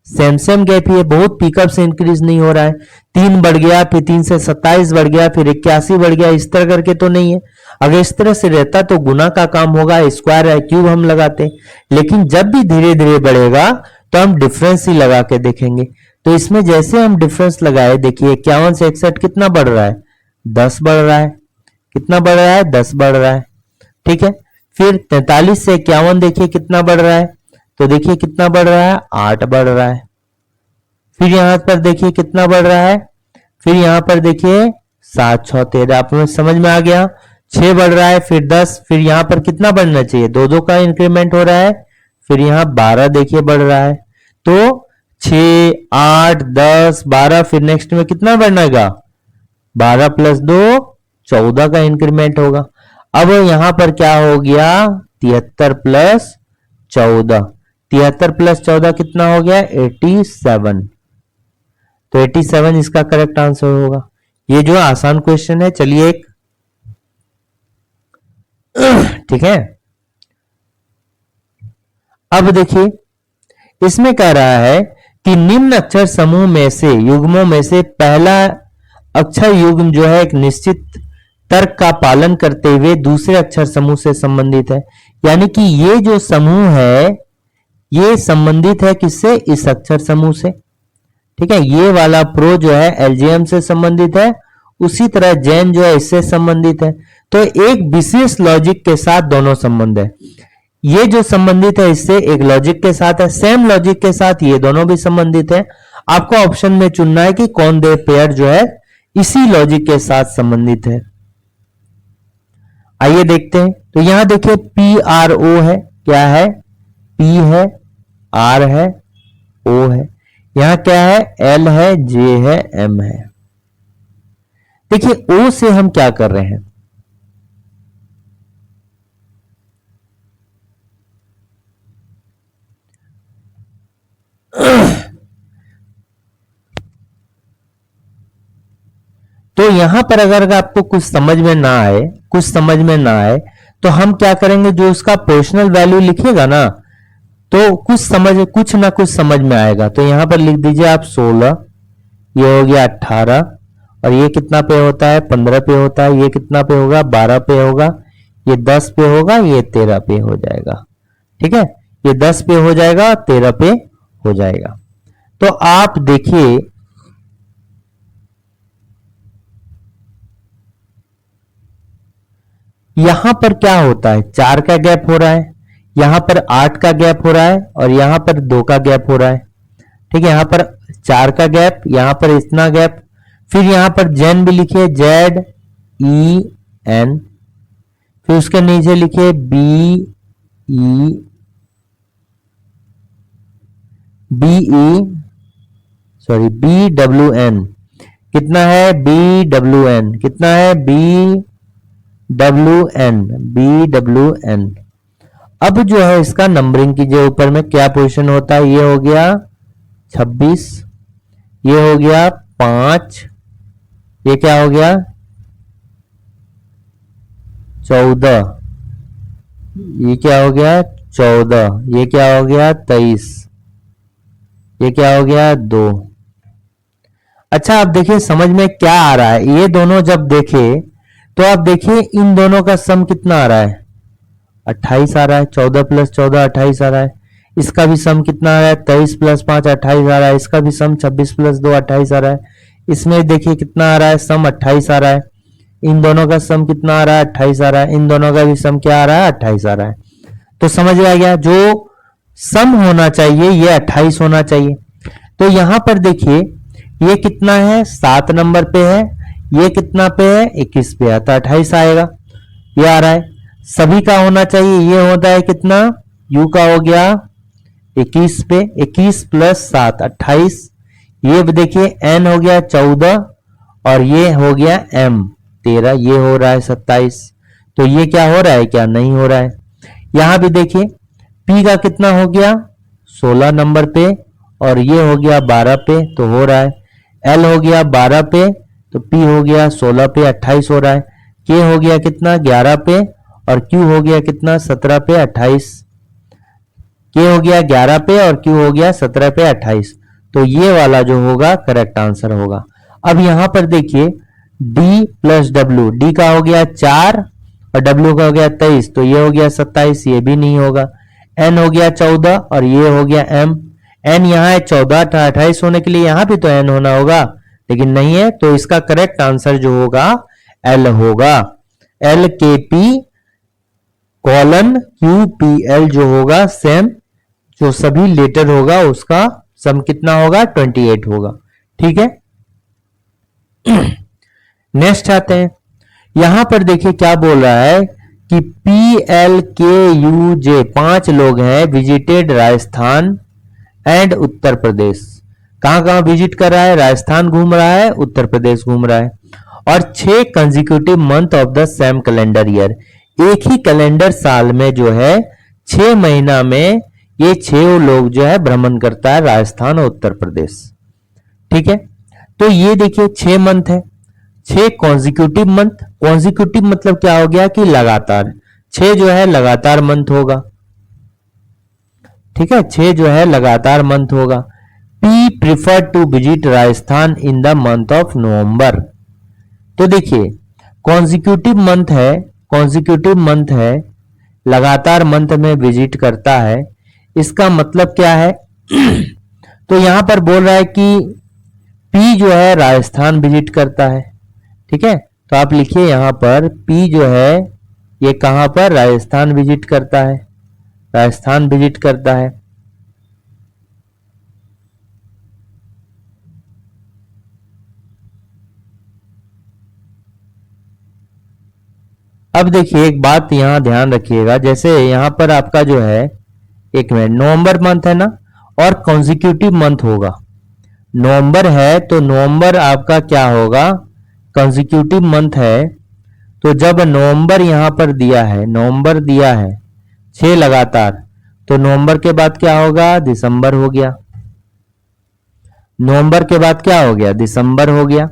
सेम सेम गैप ही है, बहुत पिकअप से इंक्रीज नहीं हो रहा है। 3 बढ़ गया, फिर 3 से 27 बढ़ गया, फिर 81 बढ़ गया, इस तरह करके तो नहीं है। अगर इस तरह से रहता तो गुना का काम होगा, स्क्वायर है, क्यूब हम लगाते। लेकिन जब भी धीरे धीरे बढ़ेगा तो हम डिफरेंस ही लगा के देखेंगे। तो इसमें जैसे हम डिफरेंस लगाए, देखिए 51 से 61 कितना बढ़ रहा है, 10 बढ़ रहा है। कितना बढ़ रहा है, 10 बढ़ रहा है। ठीक है, फिर 43 से 51 देखिए कितना बढ़ रहा है, तो देखिए कितना बढ़ रहा है, 8 बढ़ रहा है। फिर यहां पर देखिए कितना बढ़ रहा है, फिर यहां पर देखिए 7 6 13, आप लोग समझ में आ गया। 6 बढ़ रहा है, फिर 10, फिर यहां पर कितना बढ़ना चाहिए, 2 का इंक्रीमेंट हो रहा है। फिर यहां 12 देखिए बढ़ रहा है। तो 6 8 10 12, फिर नेक्स्ट में कितना बढ़ना, 12 प्लस 2 14 का इंक्रीमेंट होगा। अब यहां पर क्या हो गया, 73 प्लस 14, 73 प्लस 14 कितना हो गया, 87। तो 87 इसका करेक्ट आंसर होगा। ये जो आसान क्वेश्चन है, चलिए एक ठीक है। अब देखिए इसमें कह रहा है कि निम्न अक्षर समूह में से, युग्मों में से पहला अक्षर युग्म जो है एक निश्चित तर्क का पालन करते हुए दूसरे अक्षर समूह से संबंधित है। यानी कि ये जो समूह है ये संबंधित है किससे, इस अक्षर समूह से। ठीक है, ये वाला प्रो जो है एलजीएम से संबंधित है, उसी तरह जैन जो है इससे संबंधित है। तो एक विशेष लॉजिक के साथ दोनों संबंध है। ये जो संबंधित है इससे एक लॉजिक के साथ है, सेम लॉजिक के साथ ये दोनों भी संबंधित है। आपको ऑप्शन में चुनना है कि कौन दे पेयर जो है इसी लॉजिक के साथ संबंधित है। आइए देखते हैं। तो यहां देखिए पी आर ओ है, क्या है, पी है, आर है, ओ है। यहां क्या है, एल है, जे है, एम है। देखिए ओ से हम क्या कर रहे हैं, तो यहां पर अगर आपको कुछ समझ में ना आए, कुछ समझ में ना आए, तो हम क्या करेंगे, जो उसका पोजिशनल वैल्यू लिखेगा ना, तो कुछ ना कुछ समझ में आएगा। तो यहां पर लिख दीजिए आप 16, ये हो गया 18, और ये कितना पे होता है, 15 पे होता है। ये कितना पे होगा, 12 पे होगा। ये 10 पे होगा, ये 13 पे हो जाएगा। ठीक है, ये 10 पे हो जाएगा, 13 पे हो जाएगा। तो आप देखिए यहां पर क्या होता है, 4 का गैप हो रहा है, यहां पर 8 का गैप हो रहा है, और यहां पर 2 का गैप हो रहा है। ठीक है, यहां पर 4 का गैप, यहां पर इतना गैप। फिर यहां पर जेन भी लिखिए, जेड ई एन, फिर उसके नीचे लिखिए बी डब्ल्यू एन। कितना है, बी डब्ल्यू एन, कितना है, बी डब्ल्यू एन। अब जो है इसका नंबरिंग कीजिए, ऊपर में क्या पोजीशन होता है, ये हो गया 26, ये हो गया 5, ये क्या हो गया 14, ये क्या हो गया 14, ये क्या हो गया 23, ये क्या हो गया 2। अच्छा आप देखिए समझ में क्या आ रहा है, ये दोनों जब देखे तो आप देखिए इन दोनों का सम कितना आ रहा है, 28 आ रहा है। 14 प्लस 14 28 आ रहा है। इसका भी सम कितना आ रहा है, 23 प्लस 5 28 आ रहा है। इसका भी सम 26 प्लस 2 28 आ रहा है। इसमें देखिए कितना आ रहा है, सम 28 आ रहा है। इन दोनों का सम कितना आ रहा है, 28 आ रहा है। इन दोनों का भी सम क्या आ रहा है, 28 आ रहा है। तो समझ में आ गया, जो सम होना चाहिए ये 28 होना चाहिए। तो यहां पर देखिए ये कितना है, 7 नंबर पे है, ये कितना पे है, 21 पे है, तो 28 आएगा, ये आ रहा है। सभी का होना चाहिए, ये होता है कितना, u का हो गया 21 पे, 21 प्लस 7 28। ये देखिए n हो गया 14, और ये हो गया m 13, ये हो रहा है 27। तो ये क्या हो रहा है, क्या नहीं हो रहा है। यहां भी देखिए p का कितना हो गया 16 नंबर पे, और ये हो गया 12 पे, तो हो रहा है। l हो गया 12 पे, तो p हो गया 16 पे, 28 हो रहा है। के हो गया कितना 11 पे, और क्यू हो गया कितना 17 पे 28। के हो गया 11 पे और क्यू हो गया 17 पे 28। तो ये वाला जो होगा करेक्ट आंसर होगा। अब यहां पर देखिए डी प्लस डब्ल्यू, डी का हो गया 4 और डब्ल्यू का हो गया 23, तो ये हो गया 27, ये भी नहीं होगा। एन हो गया 14 और ये हो गया एम, एन यहाँ है 14 था, 28 होने के लिए यहाँ भी तो एन होना होगा, लेकिन नहीं है, तो इसका करेक्ट आंसर जो होगा एल होगा। एल के P colon Q P L जो होगा सेम, जो सभी लेटर होगा उसका सम कितना होगा 28 होगा। ठीक है, नेक्स्ट आते हैं। यहां पर देखिए क्या बोल रहा है कि पी एल के यू जे 5 लोग हैं, विजिटेड राजस्थान एंड उत्तर प्रदेश। कहां कहां विजिट कर रहा है? राजस्थान घूम रहा है, उत्तर प्रदेश घूम रहा है। और 6 consecutive month of the same calendar year, एक ही कैलेंडर साल में जो है 6 महीना में ये 6 लोग जो है भ्रमण करता है, राजस्थान और उत्तर प्रदेश। ठीक है, तो ये देखिए 6 मंथ है, 6 कॉन्जिक्यूटिव मंथ। कॉन्जिक्यूटिव मतलब क्या हो गया कि लगातार, 6 जो है लगातार मंथ होगा। ठीक है, 6 जो है लगातार मंथ होगा। P prefer to visit Rajasthan in the month of November. तो देखिए कॉन्जिक्यूटिव मंथ है, कॉन्जिक्यूटिव मंथ है, लगातार मंथ में विजिट करता है, इसका मतलब क्या है? तो यहां पर बोल रहा है कि पी जो है राजस्थान विजिट करता है। ठीक है, तो आप लिखिए यहां पर पी जो है ये कहां पर? राजस्थान विजिट करता है, राजस्थान विजिट करता है। अब देखिए एक बात यहां ध्यान रखिएगा, जैसे यहां पर आपका जो है, एक मिनट, नवंबर मंथ है ना, और कॉन्जिक्यूटिव मंथ होगा। नवंबर है तो नवंबर आपका क्या होगा? कंसेक्यूटिव मंथ है। तो जब नवंबर यहां पर दिया है, नवंबर दिया है 6 लगातार, तो नवंबर के बाद क्या होगा? दिसंबर हो गया। नवंबर के बाद क्या हो गया? दिसंबर हो गया।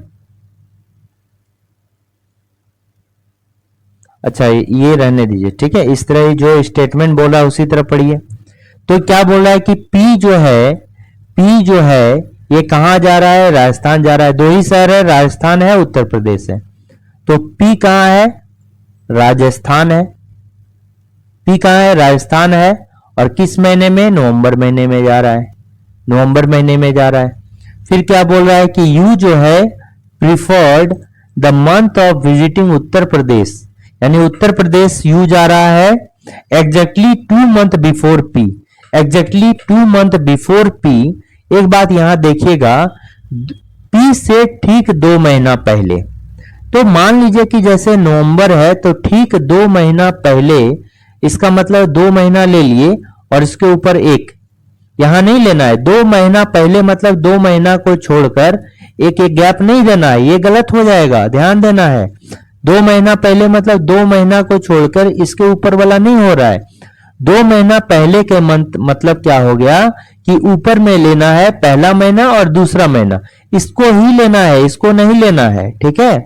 अच्छा ये रहने दीजिए, ठीक है, इस तरह जो स्टेटमेंट बोल रहा है उसी तरह पढ़िए। तो क्या बोल रहा है कि पी जो है, पी जो है ये कहां जा रहा है? राजस्थान जा रहा है। 2 ही शहर है, राजस्थान है, उत्तर प्रदेश है। तो पी कहां है? राजस्थान है। पी कहां है? राजस्थान है। और किस महीने में? नवंबर महीने में जा रहा है, नवंबर महीने में जा रहा है। फिर क्या बोल रहा है कि यू जो है preferred the month of visiting Uttar Pradesh, यानी उत्तर प्रदेश यू जा रहा है exactly 2 month before P, exactly 2 month before P. एक बात यहां देखिएगा, पी से ठीक 2 महीना पहले। तो मान लीजिए कि जैसे नवंबर है तो ठीक 2 महीना पहले, इसका मतलब 2 महीना ले लिए और इसके ऊपर एक, यहां नहीं लेना है। 2 महीना पहले मतलब 2 महीना को छोड़कर एक एक गैप नहीं देना है, ये गलत हो जाएगा, ध्यान देना है। 2 महीना पहले मतलब 2 महीना को छोड़कर इसके ऊपर वाला नहीं हो रहा है। 2 महीना पहले के मंथ मतलब क्या हो गया कि ऊपर में लेना है पहला महीना और दूसरा महीना, इसको ही लेना है, इसको नहीं लेना है। ठीक है,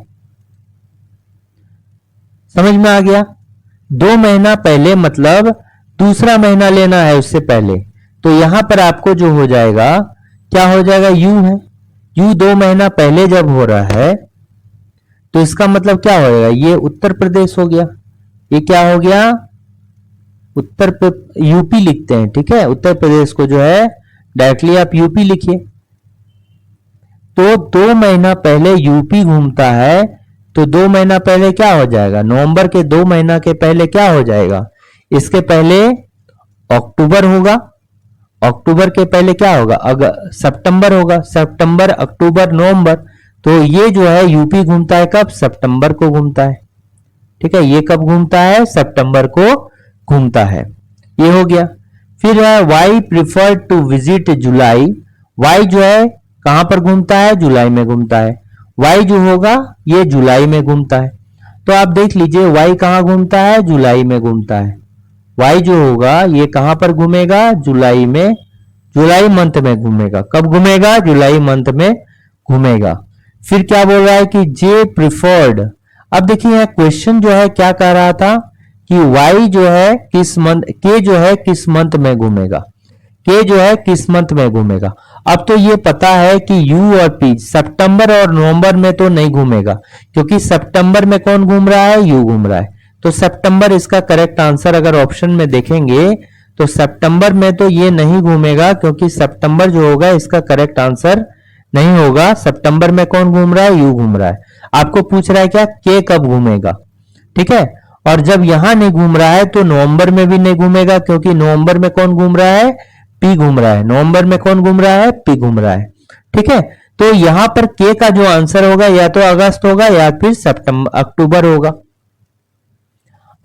समझ में आ गया? 2 महीना पहले मतलब दूसरा महीना लेना है उससे पहले। तो यहां पर आपको जो हो जाएगा, क्या हो जाएगा? यू है, यू 2 महीना पहले जब हो रहा है तो इसका मतलब क्या हो जाएगा? ये उत्तर प्रदेश हो गया। ये क्या हो गया? यूपी लिखते हैं, ठीक है, उत्तर प्रदेश को जो है डायरेक्टली आप यूपी लिखिए। तो 2 महीना पहले यूपी घूमता है, तो 2 महीना पहले क्या हो जाएगा? नवंबर के 2 महीना के पहले क्या हो जाएगा? इसके पहले अक्टूबर होगा, अक्टूबर के पहले क्या होगा? अगर सितंबर होगा, सितंबर, अक्टूबर, नवंबर। तो ये जो है यूपी घूमता है कब? सितंबर को घूमता है। ठीक है, ये कब घूमता है? सितंबर को घूमता है। ये हो गया। फिर है Y prefer to visit July. Y जो है कहां पर घूमता है? जुलाई में घूमता है। वाई जो होगा ये जुलाई में घूमता है। तो आप देख लीजिए वाई कहां घूमता है? जुलाई में घूमता है। वाई जो होगा ये कहां पर घूमेगा? जुलाई में, जुलाई मंथ में घूमेगा। कब घूमेगा? जुलाई मंथ में घूमेगा। फिर क्या बोल रहा है कि जे प्रिफर्ड अब देखिए यहाँ क्वेश्चन जो है क्या कह रहा था कि y जो है किस मंथ, k जो है किस मंथ में घूमेगा, k जो है किस मंथ में घूमेगा। अब तो ये पता है कि u और p सितंबर और नवंबर में तो नहीं घूमेगा, क्योंकि सितंबर में कौन घूम रहा है, u घूम रहा है। तो सितंबर इसका करेक्ट आंसर अगर ऑप्शन में देखेंगे तो सितंबर में तो ये नहीं घूमेगा, क्योंकि सितंबर जो होगा इसका करेक्ट आंसर नहीं होगा। सितंबर में कौन घूम रहा है, यू घूम रहा है। आपको पूछ रहा है क्या, के कब घूमेगा, ठीक है। और जब यहां नहीं घूम रहा है तो नवंबर में भी नहीं घूमेगा, क्योंकि नवंबर में कौन घूम रहा है, पी घूम रहा है। नवंबर में कौन घूम रहा है, पी घूम रहा है, ठीक है। तो यहां पर के का जो आंसर होगा या तो अगस्त होगा या फिर सितंबर अक्टूबर होगा।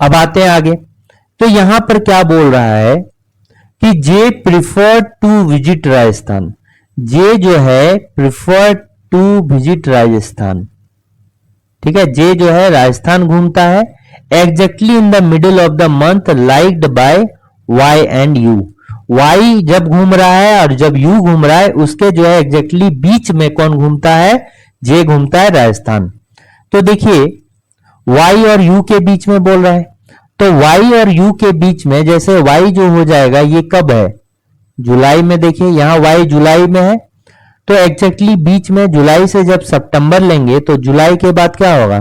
अब आते हैं आगे, तो यहां पर क्या बोल रहा है कि जे प्रिफर टू विजिट राजस्थान। जे जो है प्रिफर टू विजिट राजस्थान, ठीक है। जे जो है राजस्थान घूमता है exactly in the middle of the month liked by Y and U. Y जब घूम रहा है और जब यू घूम रहा है उसके जो है एग्जैक्टली बीच में कौन घूमता है, जे घूमता है राजस्थान। तो देखिए वाई और यू के बीच में बोल रहा है, तो वाई और यू के बीच में जैसे वाई जो हो जाएगा ये कब है, जुलाई में। देखिए यहां वाई जुलाई में है, तो एग्जैक्टली बीच में जुलाई से जब सितंबर लेंगे तो जुलाई के बाद क्या होगा,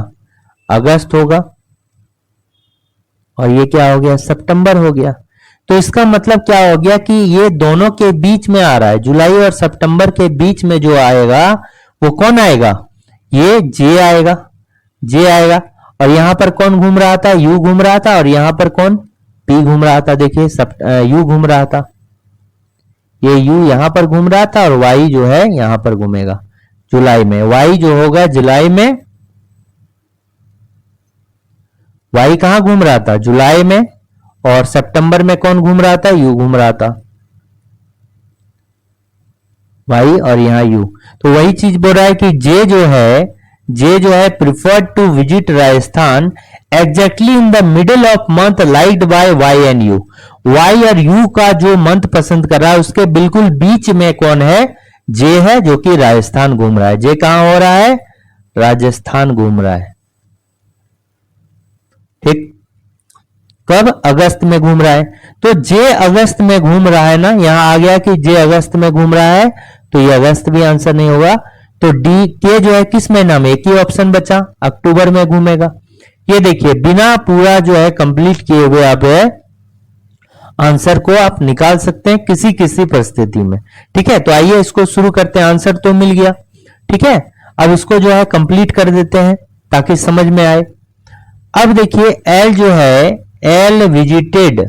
अगस्त होगा, और ये क्या हो गया, सितंबर हो गया। तो इसका मतलब क्या हो गया कि ये दोनों के बीच में आ रहा है, जुलाई और सितंबर के बीच में जो आएगा वो कौन आएगा, ये जे आएगा, जे आएगा। और यहां पर कौन घूम रहा था, यू घूम रहा था, और यहां पर कौन, पी घूम रहा था। देखिए यू घूम रहा था, ये यू यहां पर घूम रहा था और वाई जो है यहां पर घूमेगा जुलाई में। वाई जो होगा जुलाई में, वाई कहां घूम रहा था, जुलाई में, और सितंबर में कौन घूम रहा था, यू घूम रहा था, वाई और यहां यू। तो वही चीज बोल रहा है कि जे जो है preferred to visit Rajasthan exactly in the middle of month liked by Y and U. Y और यू का जो मंथ पसंद कर रहा है उसके बिल्कुल बीच में कौन है, जे है, जो कि राजस्थान घूम रहा है। जे कहां हो रहा है, राजस्थान घूम रहा है, ठीक। कब, अगस्त में घूम रहा है। तो जे अगस्त में घूम रहा है ना, यहां आ गया कि जे अगस्त में घूम रहा है, तो ये अगस्त भी आंसर नहीं होगा। तो डी के जो है किस महीना में, एक ही ऑप्शन बचा, अक्टूबर में घूमेगा। ये देखिए बिना पूरा जो है कंप्लीट किए हुए आप आंसर को आप निकाल सकते हैं किसी किसी परिस्थिति में, ठीक है। तो आइए इसको शुरू करते हैं, आंसर तो मिल गया, ठीक है। अब इसको जो है कंप्लीट कर देते हैं ताकि समझ में आए। अब देखिए एल जो है, L visited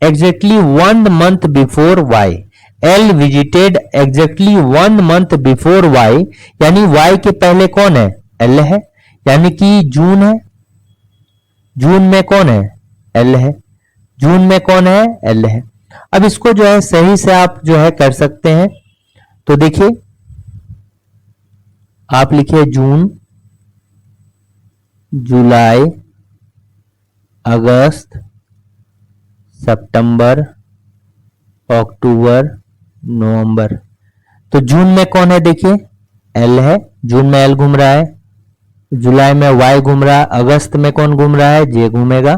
exactly 1 month before Y. L visited exactly 1 month before Y, यानी वाई के पहले कौन है, एल है, यानी कि जून है। जून में कौन है, एल है। जून में कौन है, एल है। अब इसको जो है सही से आप जो है कर सकते हैं। तो देखिए आप लिखिए जून, जुलाई, अगस्त, सितंबर, अक्टूबर, नवंबर। तो जून में कौन है, देखिए एल है, जून में एल घूम रहा है। जुलाई में वाई घूम रहा है। अगस्त में कौन घूम रहा है, जे घूमेगा।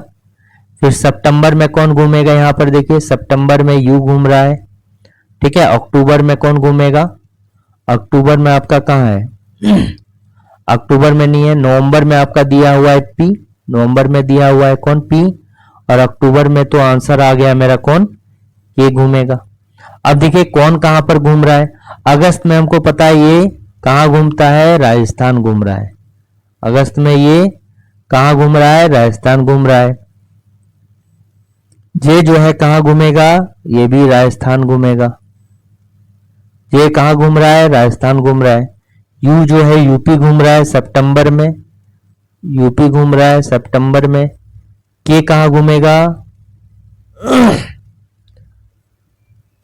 फिर सितंबर में कौन घूमेगा, यहां पर देखिए सितंबर में यू घूम रहा है, ठीक है। अक्टूबर में कौन घूमेगा, अक्टूबर में आपका कहां है अक्टूबर में नहीं है। नवंबर में आपका दिया हुआ है पी, नवंबर में दिया हुआ है कौन, पी। और अक्टूबर में तो आंसर आ गया मेरा कौन, के घूमेगा। अब देखिए कौन कहां पर घूम रहा है। अगस्त में हमको पता है ये कहां घूमता है, राजस्थान घूम रहा है। अगस्त में ये कहां घूम रहा है, राजस्थान घूम रहा है। जे जो है कहां घूमेगा, ये भी राजस्थान घूमेगा। जे कहां घूम रहा है, राजस्थान घूम रहा है। यू जो है यूपी घूम रहा है सितंबर में, यूपी घूम रहा है सितंबर में। के कहां घूमेगा,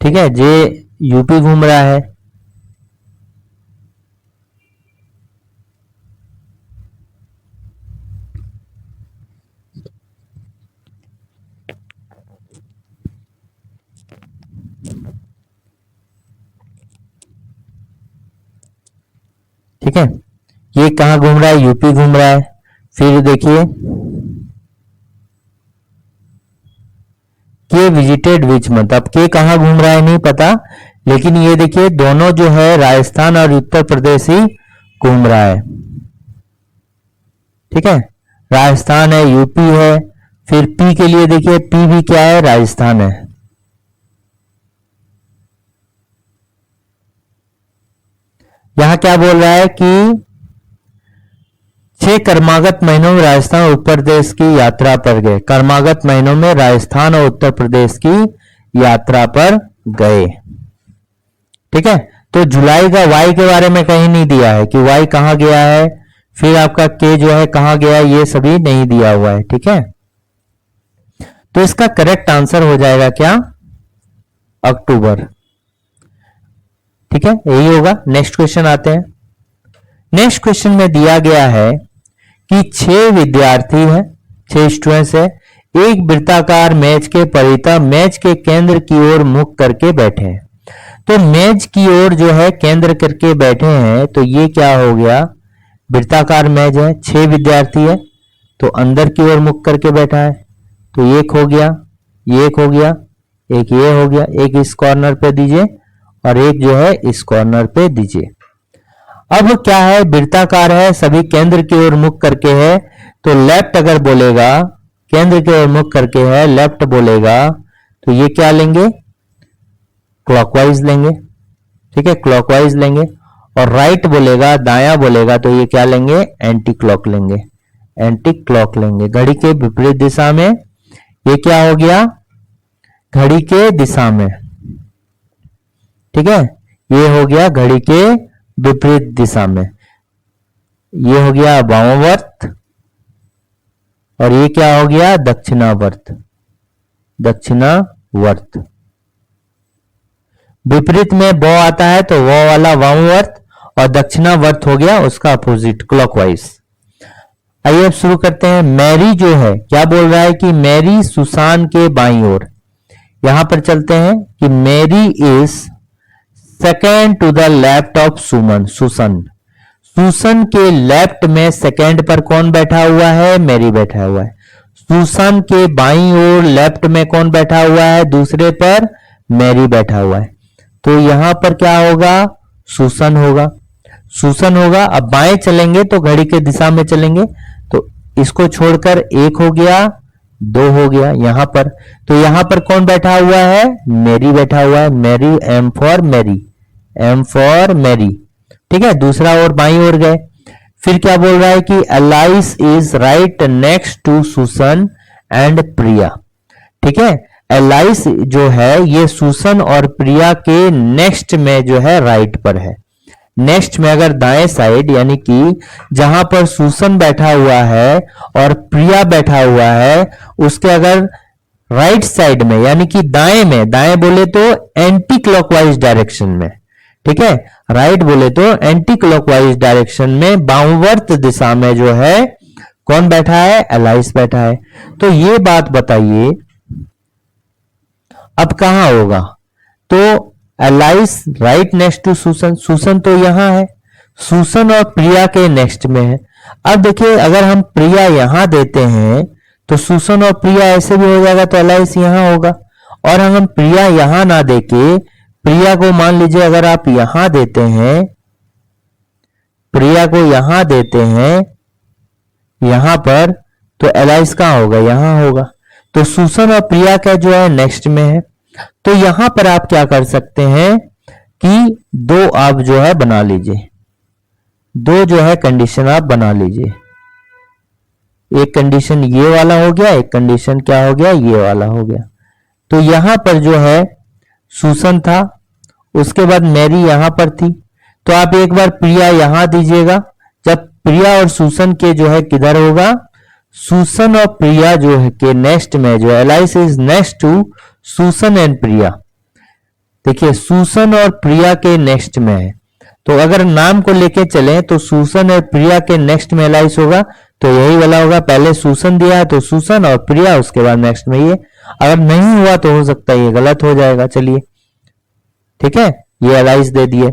ठीक है, जे यूपी घूम रहा है। ठीक है, ये कहाँ घूम रहा है, यूपी घूम रहा है। फिर देखिए के विजिटेड विच मंथ, अब के कहाँ घूम रहा है नहीं पता, लेकिन ये देखिए दोनों जो है राजस्थान और उत्तर प्रदेश ही घूम रहा है। ठीक है, राजस्थान है, यूपी है, फिर पी के लिए देखिए पी भी क्या है, राजस्थान है। यहां क्या बोल रहा है कि 6 कर्मागत महीनों में राजस्थान और उत्तर प्रदेश की यात्रा पर गए। कर्मागत महीनों में राजस्थान और उत्तर प्रदेश की यात्रा पर गए। ठीक है, तो जुलाई का वाई के बारे में कहीं नहीं दिया है कि वाई कहां गया है, फिर आपका के जो है कहां गया, ये सभी नहीं दिया हुआ है। ठीक है, तो इसका करेक्ट आंसर हो जाएगा क्या, अक्टूबर। ठीक है, यही होगा। नेक्स्ट क्वेश्चन आते हैं। नेक्स्ट क्वेश्चन में दिया गया है कि 6 विद्यार्थी हैं, 6 स्टूडेंट्स है, एक वृत्ताकार मेज के परिता मेज के केंद्र की ओर मुख करके बैठे हैं। तो मेज की ओर जो है केंद्र करके बैठे हैं, तो ये क्या हो गया, वृत्ताकार मेज है, 6 विद्यार्थी है, तो अंदर की ओर मुख करके बैठा है, तो एक हो गया, ये एक हो गया, एक ये हो गया, एक इस कॉर्नर पे दीजिए और एक जो है इस कॉर्नर पे दीजिए। अब क्या है, वृत्ताकार है, सभी केंद्र की ओर मुख करके है, तो लेफ्ट अगर बोलेगा, केंद्र की ओर मुख करके है, लेफ्ट बोलेगा, तो ये क्या लेंगे, क्लॉकवाइज लेंगे। ठीक है, क्लॉकवाइज लेंगे। और राइट बोलेगा, दायां बोलेगा, तो ये क्या लेंगे, एंटी क्लॉक लेंगे, एंटी क्लॉक लेंगे। घड़ी के विपरीत दिशा में, ये क्या हो गया, घड़ी के दिशा में। ठीक है, ये हो गया घड़ी के विपरीत दिशा में, ये हो गया वामावर्त और ये क्या हो गया, दक्षिणावर्त, दक्षिणावर्त। विपरीत में वो आता है तो वो वाला वामावर्त और दक्षिणावर्त हो गया उसका अपोजिट, क्लॉकवाइज। आइए अब शुरू करते हैं। मैरी जो है क्या बोल रहा है कि मैरी सुसान के बाईं ओर, यहां पर चलते हैं कि Mary is second to the left of Suman, Susan. Susan के लेफ्ट में सेकेंड पर कौन बैठा हुआ है, मैरी बैठा हुआ है। सुसन के बाईं ओर लेफ्ट में कौन बैठा हुआ है, दूसरे पर मैरी बैठा हुआ है, तो यहां पर क्या होगा, सुसन होगा, सुसन होगा। अब बाएं चलेंगे तो घड़ी के दिशा में चलेंगे, तो इसको छोड़कर एक हो गया, 2 हो गया यहां पर, तो यहां पर कौन बैठा हुआ है, मैरी बैठा हुआ है, Mary, M for Mary, M for Mary. ठीक है, दूसरा और बाईं ओर गए। फिर क्या बोल रहा है कि Alice is right next to Susan and Priya. ठीक है, एलाइस जो है ये सुसन और प्रिया के नेक्स्ट में जो है राइट पर है। नेक्स्ट में अगर दाएं साइड यानी कि जहां पर सुसन बैठा हुआ है और प्रिया बैठा हुआ है, उसके अगर राइट साइड में यानी कि दाएं में, दाएं बोले तो एंटी क्लॉकवाइज डायरेक्शन में, ठीक है, राइट बोले तो एंटी क्लॉकवाइज डायरेक्शन में वामावर्त दिशा में जो है कौन बैठा है, एलाइस बैठा है। तो ये बात बताइए अब कहां होगा, तो alias right next to Susan, Susan तो यहां है, सुसन और प्रिया के नेक्स्ट में है। अब देखिए अगर हम प्रिया यहां देते हैं तो सुसन और प्रिया ऐसे भी हो जाएगा, तो एलाइस यहां होगा। और हम प्रिया यहां ना देके प्रिया को मान लीजिए अगर आप यहां देते हैं, प्रिया को यहां देते हैं यहां पर, तो एलाइस कहां होगा, यहां होगा। तो सुसन और प्रिया का जो है नेक्स्ट में है। तो यहां पर आप क्या कर सकते हैं कि 2 आप जो है बना लीजिए, 2 जो है कंडीशन आप बना लीजिए। एक कंडीशन ये वाला हो गया, एक कंडीशन क्या हो गया, ये वाला हो गया। तो यहां पर जो है सुसन था, उसके बाद मैरी यहां पर थी, तो आप एक बार प्रिया यहां दीजिएगा। जब प्रिया और सुसन के जो है किधर होगा, सुसन और प्रिया जो है के नेक्स्ट में जो Alice is next to Susan and Priya. देखिए सुसन और प्रिया के नेक्स्ट में है, तो अगर नाम को लेके चले तो सुसन और प्रिया के नेक्स्ट में एलाइस होगा, तो यही वाला होगा। पहले सुसन दिया है तो सुसन और प्रिया, उसके बाद नेक्स्ट में ये। अगर नहीं हुआ तो हो सकता है ये गलत हो जाएगा। चलिए ठीक है, ये एलाइस दे दिए।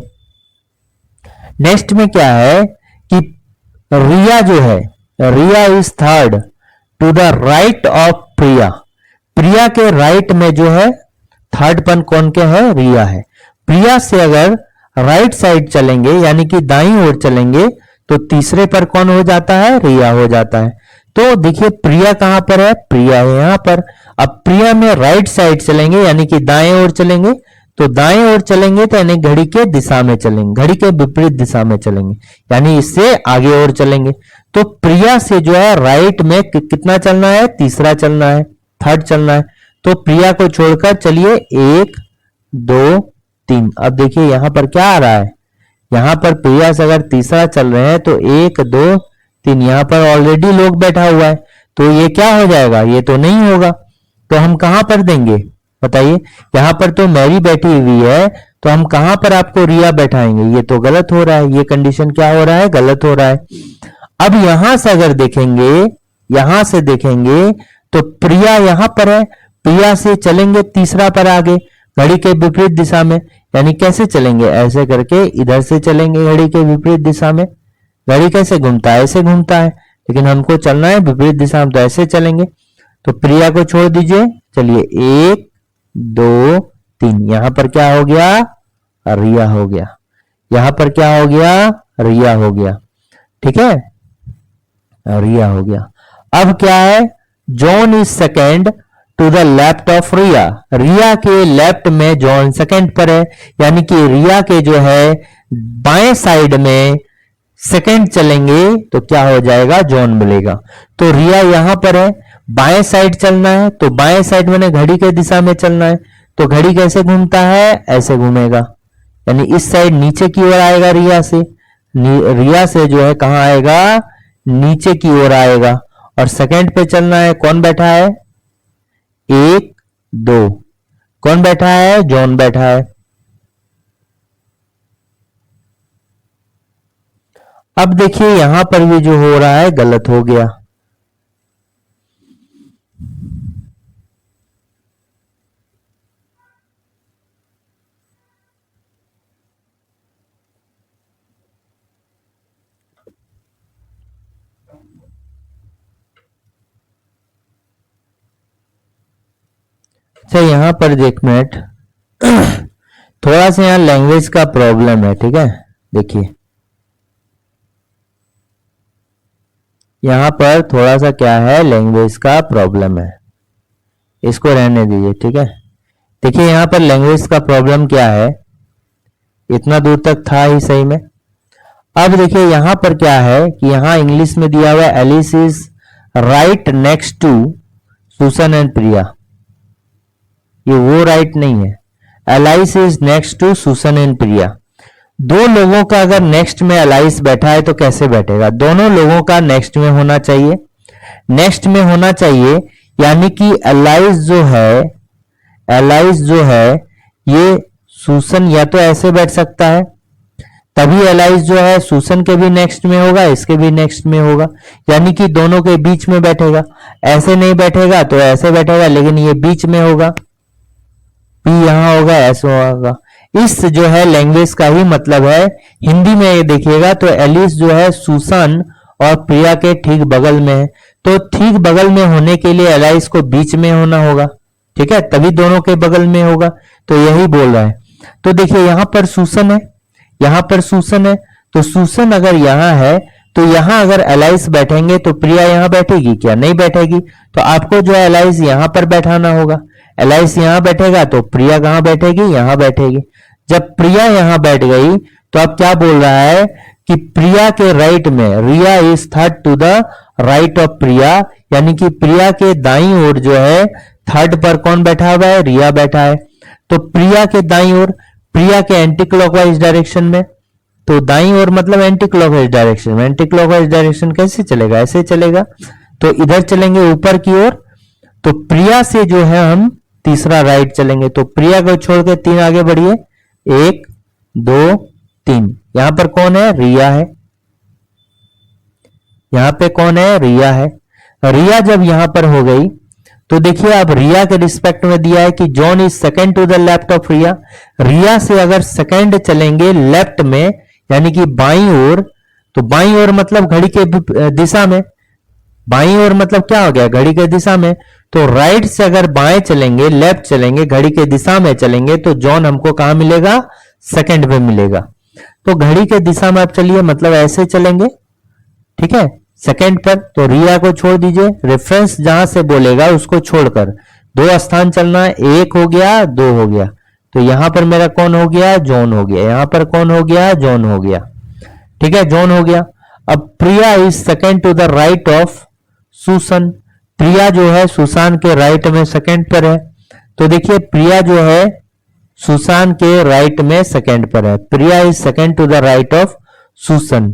नेक्स्ट में क्या है कि रिया जो है, Riya is third to the right of Priya. Priya के राइट में जो है थर्ड पन कौन के है, रिया है। प्रिया से अगर राइट साइड चलेंगे यानी कि दाईं ओर चलेंगे तो तीसरे पर कौन हो जाता है, रिया हो जाता है। तो देखिए प्रिया कहां पर है, प्रिया है यहां पर। अब प्रिया में राइट साइड चलेंगे यानी कि दाएं ओर चलेंगे, तो दाएं ओर चलेंगे तो यानी घड़ी के दिशा में चलेंगे, घड़ी के विपरीत दिशा में चलेंगे यानी इससे आगे और चलेंगे। तो प्रिया से जो है राइट में कितना चलना है, तीसरा चलना है, थर्ड चलना है। तो प्रिया को छोड़कर चलिए 1 2 3। अब देखिए यहां पर क्या आ रहा है, यहां पर प्रिया से अगर तीसरा चल रहे हैं तो 1 2 3, यहां पर ऑलरेडी लोग बैठा हुआ है तो ये क्या हो जाएगा, ये तो नहीं होगा। तो हम कहां पर देंगे बताइए, यहां पर तो मैरी बैठी हुई है तो हम कहां पर आपको रिया बैठाएंगे, ये तो गलत हो रहा है, ये कंडीशन क्या हो रहा है, गलत हो रहा है। अब यहां से अगर देखेंगे, यहां से देखेंगे तो प्रिया यहां पर है, प्रिया से चलेंगे तीसरा पर आगे घड़ी के विपरीत दिशा में, यानी कैसे चलेंगे, ऐसे करके इधर से चलेंगे घड़ी के विपरीत दिशा में। घड़ी कैसे घूमता है, ऐसे घूमता है, लेकिन हमको चलना है विपरीत दिशा में तो ऐसे चलेंगे। तो प्रिया को छोड़ दीजिए, चलिए 1 2 3, यहां पर क्या हो गया, रिया हो गया। यहां पर क्या हो गया, रिया हो गया, ठीक है, रिया हो गया। अब क्या है, John is second to the left of Riya. Riya के लेफ्ट में जॉन सेकेंड पर है, यानी कि रिया के जो है बाएं साइड में सेकेंड चलेंगे तो क्या हो जाएगा, जॉन मिलेगा। तो रिया यहां पर है, बाएं साइड चलना है तो बाएं साइड मैंने घड़ी के दिशा में चलना है, तो घड़ी कैसे घूमता है, ऐसे घूमेगा, यानी इस साइड नीचे की ओर आएगा रिया से। रिया से जो है कहां आएगा, नीचे की ओर आएगा। और सेकंड पे चलना है, कौन बैठा है, 1 2, कौन बैठा है, जॉन बैठा है। अब देखिए यहां पर भी जो हो रहा है गलत हो गया। अच्छा यहां पर एक मिनट थोड़ा सा यहां लैंग्वेज का प्रॉब्लम है, ठीक है। देखिए यहां पर थोड़ा सा क्या है, लैंग्वेज का प्रॉब्लम है, इसको रहने दीजिए, ठीक है। देखिए यहां पर लैंग्वेज का प्रॉब्लम क्या है, इतना दूर तक था ही सही में। अब देखिए यहां पर क्या है कि यहां इंग्लिश में दिया हुआ है Alice is right next to Susan and Priya, ये वो राइट नहीं है। Alice is next to Susan and Priya. दो लोगों का अगर नेक्स्ट में एलाइस बैठा है तो कैसे बैठेगा, दोनों लोगों का नेक्स्ट में होना चाहिए, नेक्स्ट में होना चाहिए, यानी कि एलाइस जो है, एलाइस जो है ये सुसन या तो ऐसे बैठ सकता है, तभी एलाइस जो है सुसन के भी नेक्स्ट में होगा, इसके भी नेक्स्ट में होगा, यानी कि दोनों के बीच में बैठेगा। ऐसे नहीं बैठेगा तो ऐसे बैठेगा, लेकिन ये बीच में होगा, पी यहां होगा, ऐसे होगा। इस जो है लैंग्वेज का ही मतलब है। हिंदी में ये देखिएगा तो एलिस जो है सुसन और प्रिया के ठीक बगल में है, तो ठीक बगल में होने के लिए एलाइस को बीच में होना होगा, ठीक है, तभी दोनों के बगल में होगा। तो यही बोल रहा है। तो देखिए यहां पर सुसन है, यहां पर सुसन है, तो सुसन अगर यहां है तो यहां अगर एलाइस बैठेंगे तो प्रिया यहां बैठेगी क्या, नहीं बैठेगी। तो आपको जो है एलाइस यहां पर बैठाना होगा। एलाइस यहां बैठेगा तो प्रिया कहां बैठेगी, यहां बैठेगी। जब प्रिया यहां बैठ गई तो अब क्या बोल रहा है कि प्रिया के राइट में, Riya is third to the right of Priya, यानी कि प्रिया के दाईं ओर जो है थर्ड पर कौन बैठा हुआ है, रिया बैठा है। तो प्रिया के दाईं ओर, प्रिया के एंटी क्लॉकवाइज डायरेक्शन में, तो दाईं ओर मतलब एंटी क्लॉकवाइज डायरेक्शन में। एंटी क्लॉकवाइज डायरेक्शन कैसे चलेगा, ऐसे चलेगा, तो इधर चलेंगे ऊपर की ओर। तो प्रिया से जो है हम तीसरा राइट चलेंगे, तो प्रिया को छोड़ के 3 आगे बढ़िए, 1 2 3, यहां पर कौन है, रिया है, यहां पे कौन है, रिया है। रिया जब यहां पर हो गई तो देखिए अब रिया के रिस्पेक्ट में दिया है कि John is second to the left of Riya. Riya से अगर सेकंड चलेंगे लेफ्ट में यानी कि बाईं ओर, तो बाईं ओर मतलब घड़ी के दिशा में, बाईं ओर मतलब क्या हो गया, घड़ी के दिशा में। तो राइट से अगर बाएं चलेंगे, लेफ्ट चलेंगे, घड़ी के दिशा में चलेंगे, तो जॉन हमको कहां मिलेगा, सेकंड में मिलेगा। तो घड़ी के दिशा में आप चलिए, मतलब ऐसे चलेंगे, ठीक है, सेकंड पर। तो रिया को छोड़ दीजिए, रेफरेंस जहां से बोलेगा उसको छोड़कर 2 स्थान चलना, 1 हो गया, 2 हो गया। तो यहां पर मेरा कौन हो गया, जॉन हो गया। यहां पर कौन हो गया, जॉन हो गया, ठीक है, जॉन हो गया। अब Priya is second to the right of Susan. Priya जो है सुसान के राइट में सेकंड पर है। तो देखिए प्रिया जो है सुसान के राइट में सेकंड पर है। Priya is second to the right of Susan.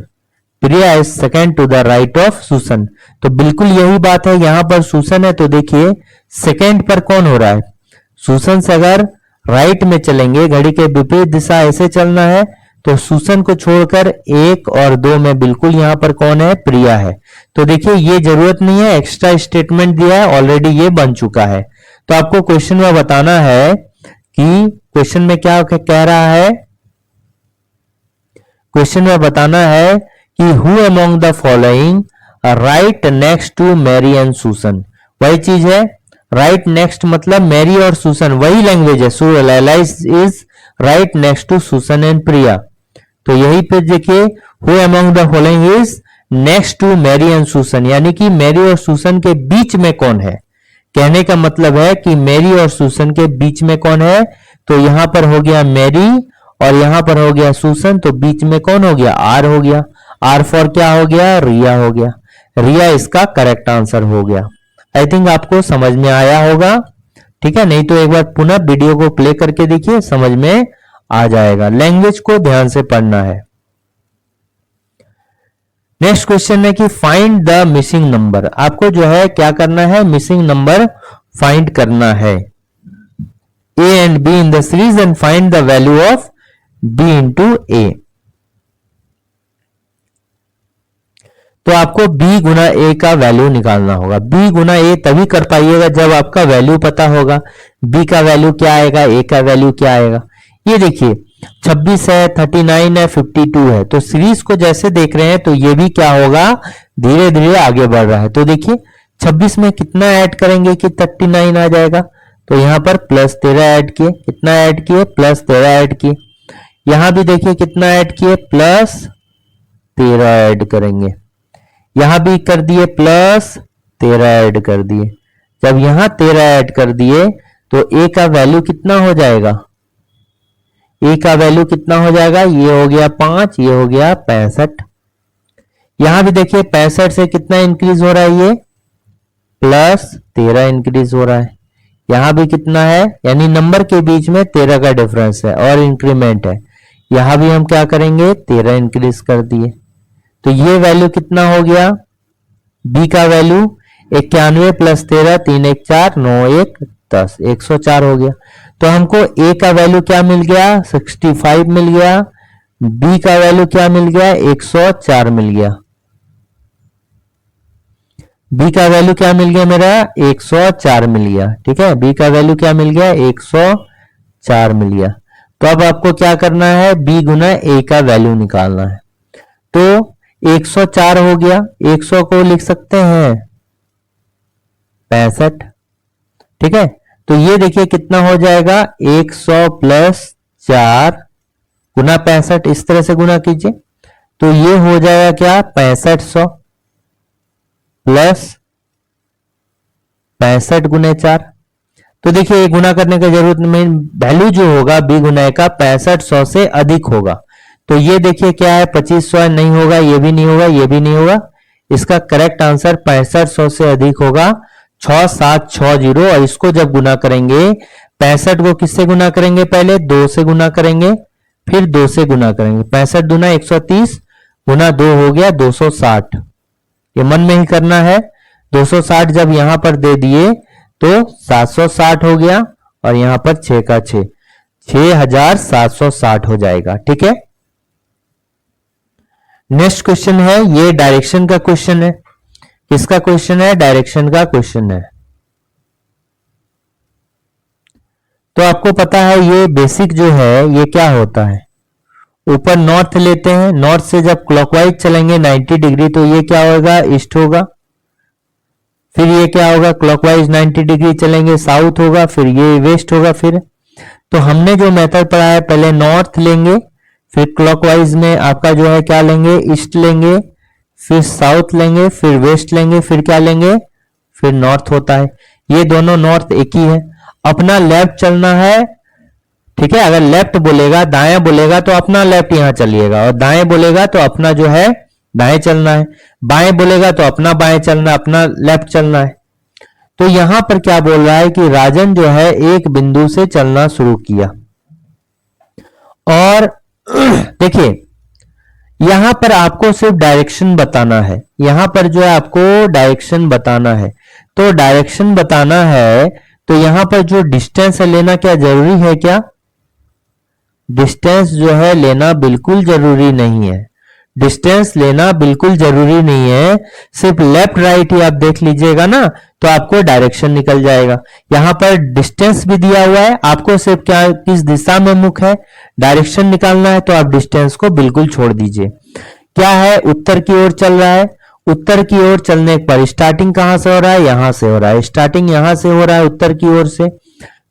Priya is second to the right of Susan. तो बिल्कुल यही बात है, यहां पर सुसन है तो देखिए सेकंड पर कौन हो रहा है, सुसन से अगर राइट में चलेंगे, घड़ी के विपरीत दिशा ऐसे चलना है, तो सुसन को छोड़कर 1 और 2 में बिल्कुल यहां पर कौन है, प्रिया है। तो देखिए ये जरूरत नहीं है, एक्स्ट्रा स्टेटमेंट दिया है, ऑलरेडी ये बन चुका है। तो आपको क्वेश्चन में बताना है कि क्वेश्चन में क्या कह रहा है, क्वेश्चन में बताना है कि who among the following right next to Mary and Susan. वही चीज है, राइट नेक्स्ट मतलब मैरी और सुसन, वही लैंग्वेज है। So Laila is right next to Susan and Priya. तो यही पे देखिए who among the following is next to Mary and Susan, यानी कि मैरी और सुसन के बीच में कौन है। कहने का मतलब है कि मैरी और सुसन के बीच में कौन है। तो यहां पर हो गया मैरी और यहां पर हो गया सुसन, तो बीच में कौन हो गया, आर हो गया। आर फॉर क्या हो गया, रिया हो गया। रिया इसका करेक्ट आंसर हो गया। आई थिंक आपको समझ में आया होगा, ठीक है, नहीं तो एक बार पुनः वीडियो को प्ले करके देखिए, समझ में आ जाएगा। लैंग्वेज को ध्यान से पढ़ना है। नेक्स्ट क्वेश्चन है कि फाइंड द मिसिंग नंबर। आपको जो है क्या करना है, मिसिंग नंबर फाइंड करना है। A and B in the series and find the value of B into A. तो आपको b गुना a का वैल्यू निकालना होगा। b गुना a तभी कर पाइएगा जब आपका वैल्यू पता होगा। b का वैल्यू क्या आएगा, a का वैल्यू क्या आएगा। ये देखिए 26 है, 39 है, 52 है। तो सीरीज को जैसे देख रहे हैं तो ये भी क्या होगा, धीरे धीरे आगे बढ़ रहा है। तो देखिए 26 में कितना ऐड करेंगे कि 39 आ जाएगा। तो यहां पर +13 ऐड किए, कितना ऐड किए, +13 ऐड किए। यहां भी देखिए कितना ऐड किए, +13 ऐड करेंगे। यहां भी कर दिए +13 ऐड कर दिए। जब यहां 13 ऐड कर दिए तो a का वैल्यू कितना हो जाएगा, a का वैल्यू कितना हो जाएगा, ये हो गया 5, ये हो गया 65। यहां भी देखिए 65 से कितना इंक्रीज हो रहा है, ये +13 इंक्रीज हो रहा है। यहां भी कितना है, यानी नंबर के बीच में 13 का डिफरेंस है और इंक्रीमेंट है। यहां भी हम क्या करेंगे, 13 इंक्रीज कर दिए। तो ये वैल्यू कितना हो गया, b का वैल्यू 91 + 13, 3 1 4, 9 1 10, 104 हो गया। तो हमको a का वैल्यू क्या मिल गया, 65 मिल गया। b का वैल्यू क्या मिल गया, 104 मिल गया। b का वैल्यू क्या मिल गया मेरा, 104 मिल गया। ठीक है, b का वैल्यू क्या मिल गया, 104 मिल गया। तो अब आपको क्या करना है, b गुना a का वैल्यू निकालना है। तो 104 हो गया, 100 को लिख सकते हैं 65। ठीक है, तो ये देखिए कितना हो जाएगा, 100 + 4 गुना 65, इस तरह से गुना कीजिए। तो ये हो जाएगा क्या, 6500 + 65 गुने 4। तो देखिए गुना करने की जरूरत नहीं, वैल्यू जो होगा b गुना a का 6500 से अधिक होगा। तो ये देखिए क्या है, 2500 नहीं होगा, ये भी नहीं होगा, ये भी नहीं होगा। इसका करेक्ट आंसर 6500 से अधिक होगा, 6760। और इसको जब गुना करेंगे, 65 को किससे गुना करेंगे, पहले 2 से गुना करेंगे, फिर 2 से गुना करेंगे। 65 दूना 130 गुना 2 हो गया 260। ये मन में ही करना है। 260 जब यहां पर दे दिए तो 760 हो गया, और यहां पर 6 का 6, 6760 हो जाएगा। ठीक है, नेक्स्ट क्वेश्चन है, ये डायरेक्शन का क्वेश्चन है। किसका क्वेश्चन है, डायरेक्शन का क्वेश्चन है। तो आपको पता है ये बेसिक जो है ये क्या होता है, ऊपर नॉर्थ लेते हैं, नॉर्थ से जब क्लॉकवाइज चलेंगे 90 डिग्री तो ये क्या होगा, ईस्ट होगा। फिर ये क्या होगा, क्लॉकवाइज 90 डिग्री चलेंगे साउथ होगा, फिर ये वेस्ट होगा। फिर तो हमने जो मेथड पढ़ा है, पहले नॉर्थ लेंगे, फिर क्लॉकवाइज में आपका जो है क्या लेंगे, ईस्ट लेंगे, फिर साउथ लेंगे, फिर वेस्ट लेंगे, फिर क्या लेंगे, फिर नॉर्थ होता है। ये दोनों नॉर्थ एक ही है। अपना लेफ्ट चलना है, ठीक है। अगर लेफ्ट बोलेगा, दाएं बोलेगा तो अपना लेफ्ट यहां चलिएगा, और दाएं बोलेगा तो अपना जो है दाएं चलना है। बाएं बोलेगा तो अपना बाएं चलना, अपना लेफ्ट चलना है। तो यहां पर क्या बोल रहा है कि राजन जो है एक बिंदु से चलना शुरू किया, और देखिए यहां पर आपको सिर्फ डायरेक्शन बताना है, यहां पर जो है आपको डायरेक्शन बताना है। तो डायरेक्शन बताना है तो यहां पर जो डिस्टेंस है लेना क्या जरूरी है क्या, डिस्टेंस जो है लेना बिल्कुल जरूरी नहीं है, डिस्टेंस लेना बिल्कुल जरूरी नहीं है। सिर्फ लेफ्ट राइट ही आप देख लीजिएगा ना तो आपको डायरेक्शन निकल जाएगा। यहां पर डिस्टेंस भी दिया हुआ है, आपको सिर्फ क्या किस दिशा में मुख है डायरेक्शन निकालना है, तो आप डिस्टेंस को बिल्कुल छोड़ दीजिए। क्या है, उत्तर की ओर चल रहा है, उत्तर की ओर चलने पर स्टार्टिंग कहां से हो रहा है, यहां से हो रहा है, स्टार्टिंग यहां से हो रहा है उत्तर की ओर से।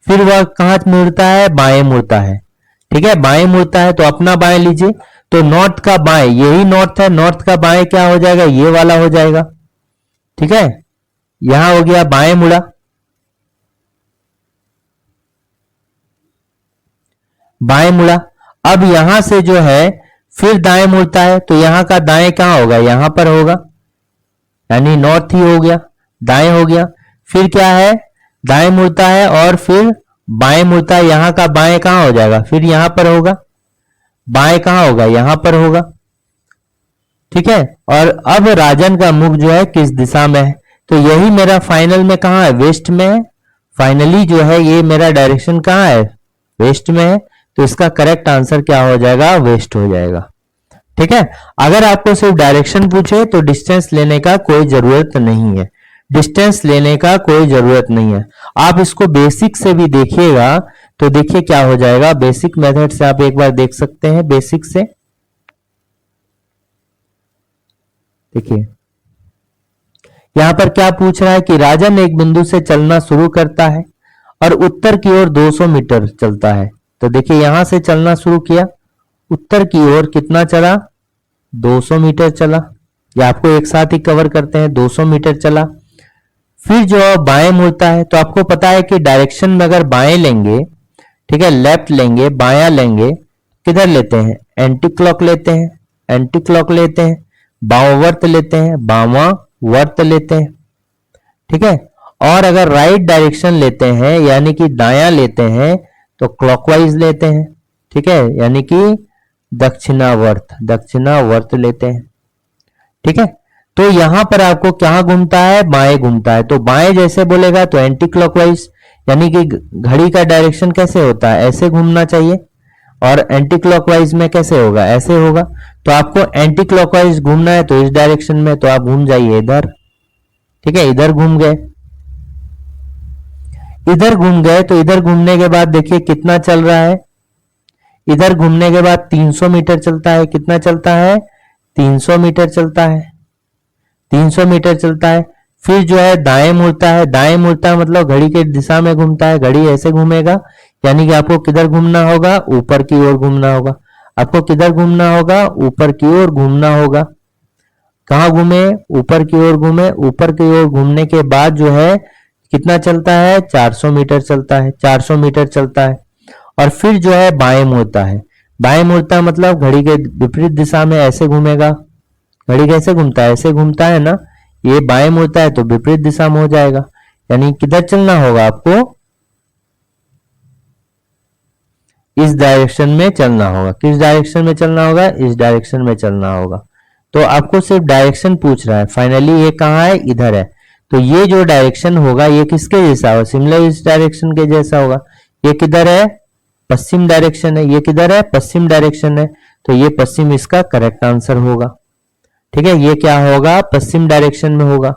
फिर वह कहां मुड़ता है, बाएं मुड़ता है, ठीक है, बाएं मुड़ता है तो अपना बाएं लीजिए। तो नॉर्थ का बाएं, यही नॉर्थ है, नॉर्थ का बाएं क्या हो जाएगा, ये वाला हो जाएगा, ठीक है। यहां हो गया बाएं मुड़ा, बाएं मुड़ा। अब यहां से जो है फिर दाएं मुड़ता है तो यहां का दाएं कहां होगा, यहां पर होगा, यानी नॉर्थ ही हो गया, दाएं हो गया। फिर क्या है, दाएं मुड़ता है और फिर बाएं मुड़ता है, यहां का बाएं कहां हो जाएगा, फिर यहां पर होगा, बाएं कहां होगा, यहां पर होगा, ठीक है। और अब राजन का मुख जो है किस दिशा में है, तो यही मेरा फाइनल में कहां है, वेस्ट में है। फाइनली जो है ये मेरा डायरेक्शन कहां है, वेस्ट में है। तो इसका करेक्ट आंसर क्या हो जाएगा, वेस्ट हो जाएगा, ठीक है। अगर आपको सिर्फ डायरेक्शन पूछे तो डिस्टेंस लेने का कोई जरूरत नहीं है, डिस्टेंस लेने का कोई जरूरत नहीं है। आप इसको बेसिक से भी देखिएगा तो देखिए क्या हो जाएगा, बेसिक मेथड से आप एक बार देख सकते हैं, बेसिक से देखिए यहां पर क्या पूछ रहा है कि राजन एक बिंदु से चलना शुरू करता है और उत्तर की ओर 200 मीटर चलता है। तो देखिए यहां से चलना शुरू किया, उत्तर की ओर कितना चला, 200 मीटर चला। या आपको एक साथ ही कवर करते हैं, 200 मीटर चला। फिर जो बाएं मुड़ता है तो आपको पता है कि डायरेक्शन में अगर बाएं लेंगे, ठीक है, लेफ्ट लेंगे, बायां लेंगे, किधर लेते हैं, एंटी क्लॉक लेते हैं, एंटी क्लॉक लेते हैं, बामावर्त लेते हैं, बामा वर्त लेते हैं, ठीक है। और अगर राइट डायरेक्शन लेते हैं यानी कि दायां लेते हैं तो क्लॉकवाइज लेते हैं, ठीक है, यानी कि दक्षिणावर्त, दक्षिणावर्त लेते हैं, ठीक है। तो यहां पर आपको क्या घूमता है, बाएं घूमता है। तो बाएं जैसे बोलेगा तो एंटी क्लॉकवाइज, यानी कि घड़ी का डायरेक्शन कैसे होता है, ऐसे घूमना चाहिए, और एंटी क्लॉकवाइज में कैसे होगा, ऐसे होगा। तो आपको एंटी क्लॉकवाइज घूमना है तो इस डायरेक्शन में, तो आप घूम जाइए इधर, ठीक है, इधर घूम गए, इधर घूम गए। तो इधर घूमने के बाद देखिए कितना चल रहा है, इधर घूमने के बाद 300 मीटर चलता है, कितना चलता है, 300 मीटर चलता है, 300 मीटर चलता है। फिर जो है दाएं मुड़ता है, दाएं मुड़ता है मतलब घड़ी के दिशा में घूमता है, घड़ी ऐसे घूमेगा, यानी कि आपको किधर घूमना होगा, ऊपर की ओर घूमना होगा। आपको किधर घूमना होगा, ऊपर की ओर घूमना होगा। कहाँ घूमे, ऊपर की ओर घूमे, ऊपर की ओर घूमने के बाद जो है कितना चलता है, 400 मीटर चलता है, 400 मीटर चलता है। और फिर जो है बाएं मुड़ता है, बाएं मुड़ता मतलब घड़ी के विपरीत दिशा में ऐसे घूमेगा। घड़ी कैसे घूमता है, ऐसे घूमता है ना, ये बाएं मुड़ता है तो विपरीत दिशा में हो जाएगा, यानी किधर चलना होगा आपको, इस डायरेक्शन में चलना होगा। किस डायरेक्शन में चलना होगा, इस डायरेक्शन में चलना होगा। तो आपको सिर्फ डायरेक्शन पूछ रहा है, फाइनली ये कहाँ है, इधर है। तो ये जो डायरेक्शन होगा ये किसके जैसा होगा, सिमिलर इस डायरेक्शन के जैसा होगा। ये किधर है, पश्चिम डायरेक्शन है, ये किधर है, पश्चिम डायरेक्शन है। तो ये पश्चिम इसका करेक्ट आंसर होगा, ठीक है। ये क्या होगा, पश्चिम डायरेक्शन में होगा।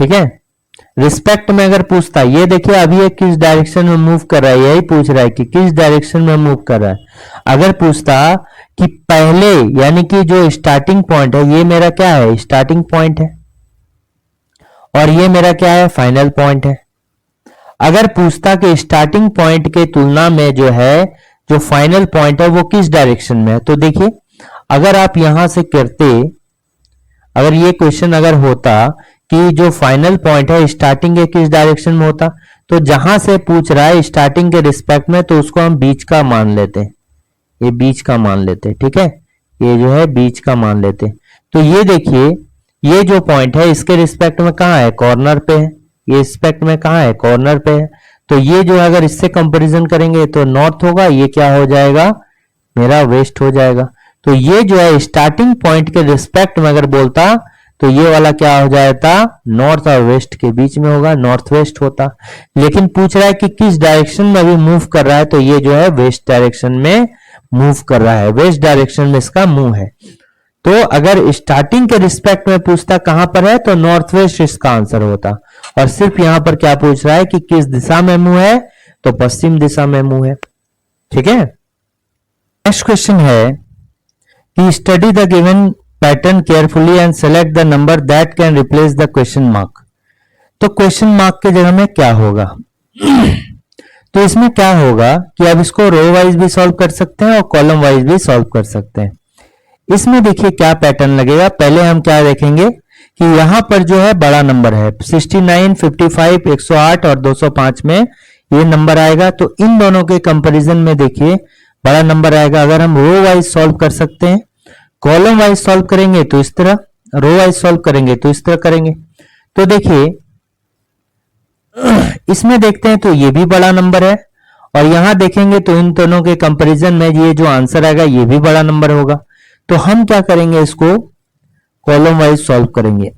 ठीक है। रिस्पेक्ट में अगर पूछता, ये देखिए अभी ये किस डायरेक्शन में मूव कर रहा है, यही पूछ रहा है कि किस डायरेक्शन में मूव कर रहा है। अगर पूछता कि पहले यानी कि जो स्टार्टिंग पॉइंट है, ये मेरा क्या है, स्टार्टिंग पॉइंट है, और ये मेरा क्या है, फाइनल पॉइंट है। अगर पूछता कि स्टार्टिंग पॉइंट के तुलना में जो है जो फाइनल पॉइंट है वो किस डायरेक्शन में है, तो देखिए अगर आप यहां से करते, अगर ये क्वेश्चन अगर होता कि जो फाइनल पॉइंट है स्टार्टिंग के किस डायरेक्शन में होता, तो जहां से पूछ रहा है स्टार्टिंग के रिस्पेक्ट में, तो उसको हम बीच का मान लेते, ये बीच का मान लेते, ठीक है, ये जो है बीच का मान लेते। तो ये देखिए ये जो पॉइंट है इसके रिस्पेक्ट में कहाँ है, कॉर्नर पे है, ये रिस्पेक्ट में कहाँ है, कॉर्नर पे है। तो ये जो अगर इससे कंपैरिजन करेंगे तो नॉर्थ होगा, ये क्या हो जाएगा, मेरा वेस्ट हो जाएगा। तो ये जो है स्टार्टिंग पॉइंट के रिस्पेक्ट में अगर बोलता तो ये वाला क्या हो जाता, नॉर्थ और वेस्ट के बीच में होगा, नॉर्थ वेस्ट होता। लेकिन पूछ रहा है कि किस डायरेक्शन में अभी मूव कर रहा है, तो ये जो है वेस्ट डायरेक्शन में मूव कर रहा है, वेस्ट डायरेक्शन में इसका मूव है। तो अगर स्टार्टिंग के रिस्पेक्ट में पूछता कहां पर है, तो नॉर्थ वेस्ट इसका आंसर होता। और सिर्फ यहां पर क्या पूछ रहा है कि किस दिशा में मूव है, तो पश्चिम दिशा में मूव है, ठीक है। नेक्स्ट क्वेश्चन है कि study the given pattern carefully and select the number that can replace the question mark. तो क्वेश्चन मार्क के जगह में क्या होगा तो इसमें क्या होगा कि अब इसको रो वाइज भी सॉल्व कर सकते हैं और कॉलम वाइज भी सॉल्व कर सकते हैं। इसमें देखिए क्या पैटर्न लगेगा, पहले हम क्या देखेंगे कि यहां पर जो है बड़ा नंबर है 69, 55, 108 और 205 में ये नंबर आएगा। तो इन दोनों के कंपैरिजन में देखिए बड़ा नंबर आएगा। अगर हम रो वाइज सॉल्व कर सकते हैं, कॉलम वाइज सॉल्व करेंगे तो इस तरह, रो वाइज सॉल्व करेंगे तो इस तरह करेंगे। तो देखिए इसमें देखते हैं तो ये भी बड़ा नंबर है, और यहां देखेंगे तो इन दोनों के कंपैरिजन में ये जो आंसर आएगा ये भी बड़ा नंबर होगा। तो हम क्या करेंगे, इसको कॉलम वाइज सॉल्व करेंगे।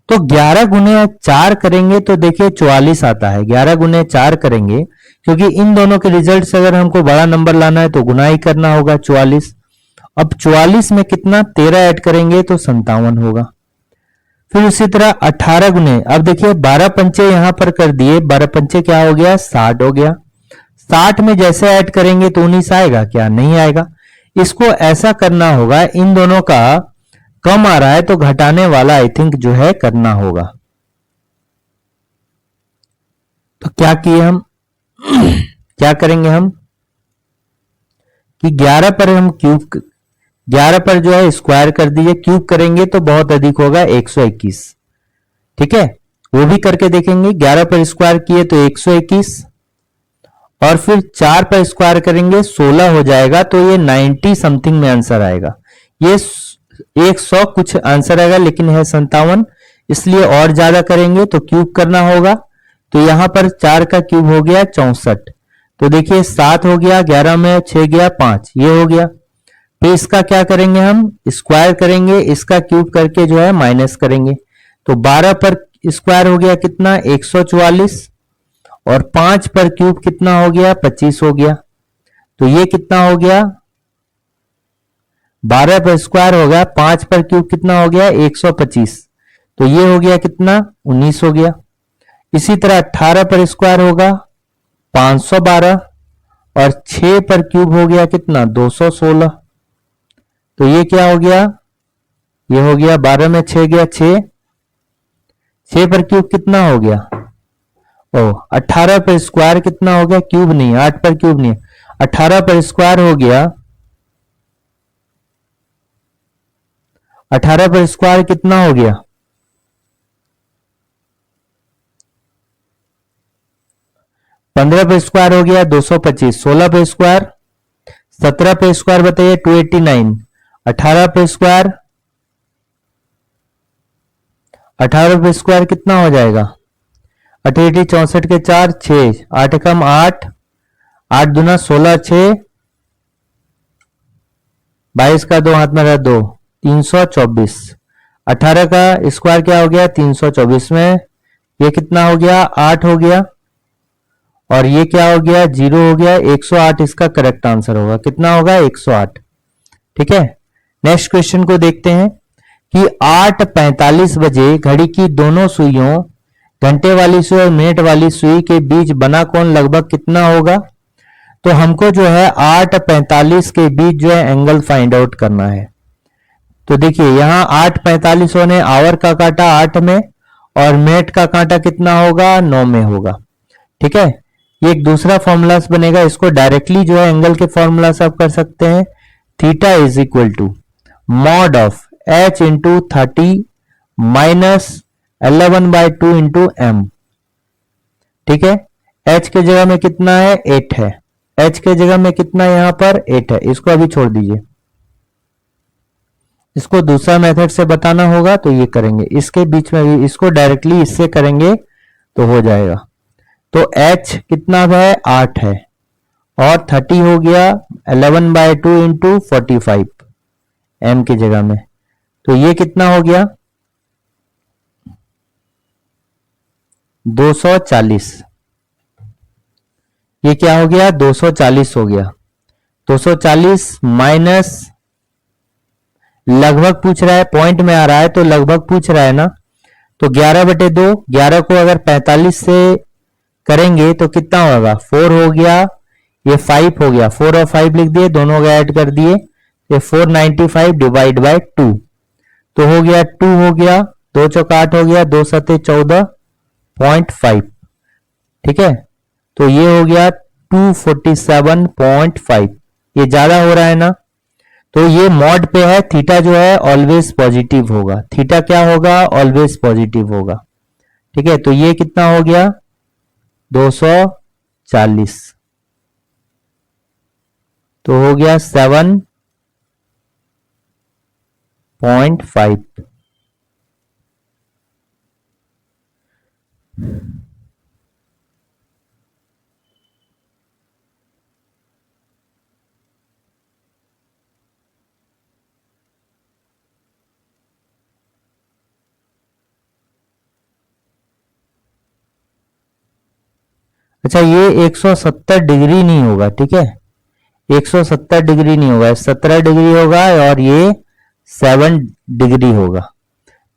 तो 11 गुने 4 करेंगे तो देखिए 44 आता है, 11 गुने 4 करेंगे, क्योंकि इन दोनों के रिजल्ट से अगर हमको बड़ा नंबर लाना है तो गुना ही करना होगा 44। अब 44 में कितना 13 ऐड करेंगे तो 57 होगा। फिर उसी तरह 18 गुने, अब देखिए 12 पंचे यहां पर कर दिए, 12 पंचे क्या हो गया, 60 हो गया। 60 में जैसे ऐड करेंगे तो 19 आएगा क्या, नहीं आएगा। इसको ऐसा करना होगा, इन दोनों का कम आ रहा है तो घटाने वाला आई थिंक जो है करना होगा। तो क्या किए हम क्या करेंगे हम कि 11 पर हम क्यूब, 11 पर जो है स्क्वायर कर दीजिए, क्यूब करेंगे तो बहुत अधिक होगा 121, ठीक है, वो भी करके देखेंगे। 11 पर स्क्वायर किए तो 121, और फिर 4 पर स्क्वायर करेंगे 16 हो जाएगा, तो ये 90 समथिंग में आंसर आएगा। ये 100 कुछ आंसर आएगा, लेकिन है 57, इसलिए और ज्यादा करेंगे तो क्यूब करना होगा। तो यहां पर 4 का क्यूब हो गया 64, तो देखिए 7 हो गया, 11 में 6 गया 5, ये हो गया। फिर इसका क्या करेंगे, हम स्क्वायर करेंगे, इसका क्यूब करके जो है माइनस करेंगे। तो 12 पर स्क्वायर हो गया कितना, 144, और 5 पर क्यूब कितना हो गया, 25 हो गया। तो ये कितना हो गया, 12 पर स्क्वायर हो गया, 5 पर क्यूब कितना हो गया, 125, तो ये हो गया कितना, 19 हो गया। इसी तरह 18 पर स्क्वायर होगा 512, और 6 पर क्यूब हो गया कितना, 216, तो ये क्या हो गया, ये हो गया 12 में 6 गया 6, 6 पर क्यूब कितना हो गया, 18 पर स्क्वायर कितना हो गया, क्यूब नहीं, 8 पर क्यूब नहीं, 18 पर स्क्वायर हो गया, 18 पर स्क्वायर कितना हो गया, 15 पे स्क्वायर हो गया 225, 16 पे स्क्वायर, 17 पे स्क्वायर बताइए 289, 18 पे स्क्वायर, 18 पे स्क्वायर कितना हो जाएगा, 88 64 के 4 6, 8 कम 8, 8 दूना 16, 6 22 का 2 हाथ में रहा 2, 324, 18 का स्क्वायर क्या हो गया 324 में, ये कितना हो गया 8 हो गया, और ये क्या हो गया 0 हो गया, 108 इसका करेक्ट आंसर होगा, कितना होगा 108, ठीक है। नेक्स्ट क्वेश्चन को देखते हैं कि 8:45 बजे घड़ी की दोनों सुइयों, घंटे वाली सुई और मिनट वाली सुई के बीच बना कोण लगभग कितना होगा। तो हमको जो है 8:45 के बीच जो है एंगल फाइंड आउट करना है। तो देखिए यहाँ 8:45 होने आवर का कांटा 8 में और मिनट का कांटा कितना होगा 9 में होगा। ठीक है, ये एक दूसरा फॉर्मूला बनेगा, इसको डायरेक्टली जो है एंगल के फॉर्मूला से आप कर सकते हैं। Theta is equal to mod of h into 30 minus 11/2 into M. ठीक है, h के जगह में कितना है 8 है, h के जगह में कितना यहाँ पर 8 है, इसको अभी छोड़ दीजिए, इसको दूसरा मेथड से बताना होगा तो ये करेंगे, इसके बीच में भी इसको डायरेक्टली इससे करेंगे तो हो जाएगा। तो h कितना है 8 है और 30 हो गया 11/2 इंटू 45 m की जगह में, तो ये कितना हो गया 240। ये क्या हो गया 240 हो गया। 240 माइनस लगभग पूछ रहा है, पॉइंट में आ रहा है तो लगभग पूछ रहा है ना, तो 11/2, 11 को अगर 45 से करेंगे तो कितना होगा 4 हो गया, ये 5 हो गया, 4 और 5 लिख दिए, दोनों को ऐड कर दिए, ये 495 डिवाइड बाय 2 तो हो गया 2 हो गया, 2 चौका 8 हो गया, 2 सत्ते 14.5। ठीक है, तो ये हो गया 247.5, ये ज्यादा हो रहा है ना, तो ये मॉड पे है, थीटा जो है ऑलवेज पॉजिटिव होगा, थीटा क्या होगा ऑलवेज पॉजिटिव होगा। ठीक है, तो ये कितना हो गया 240, तो हो गया 7.5। अच्छा, ये 170 डिग्री नहीं होगा, ठीक है, 170 डिग्री नहीं होगा, 17 डिग्री होगा और ये 7 डिग्री होगा,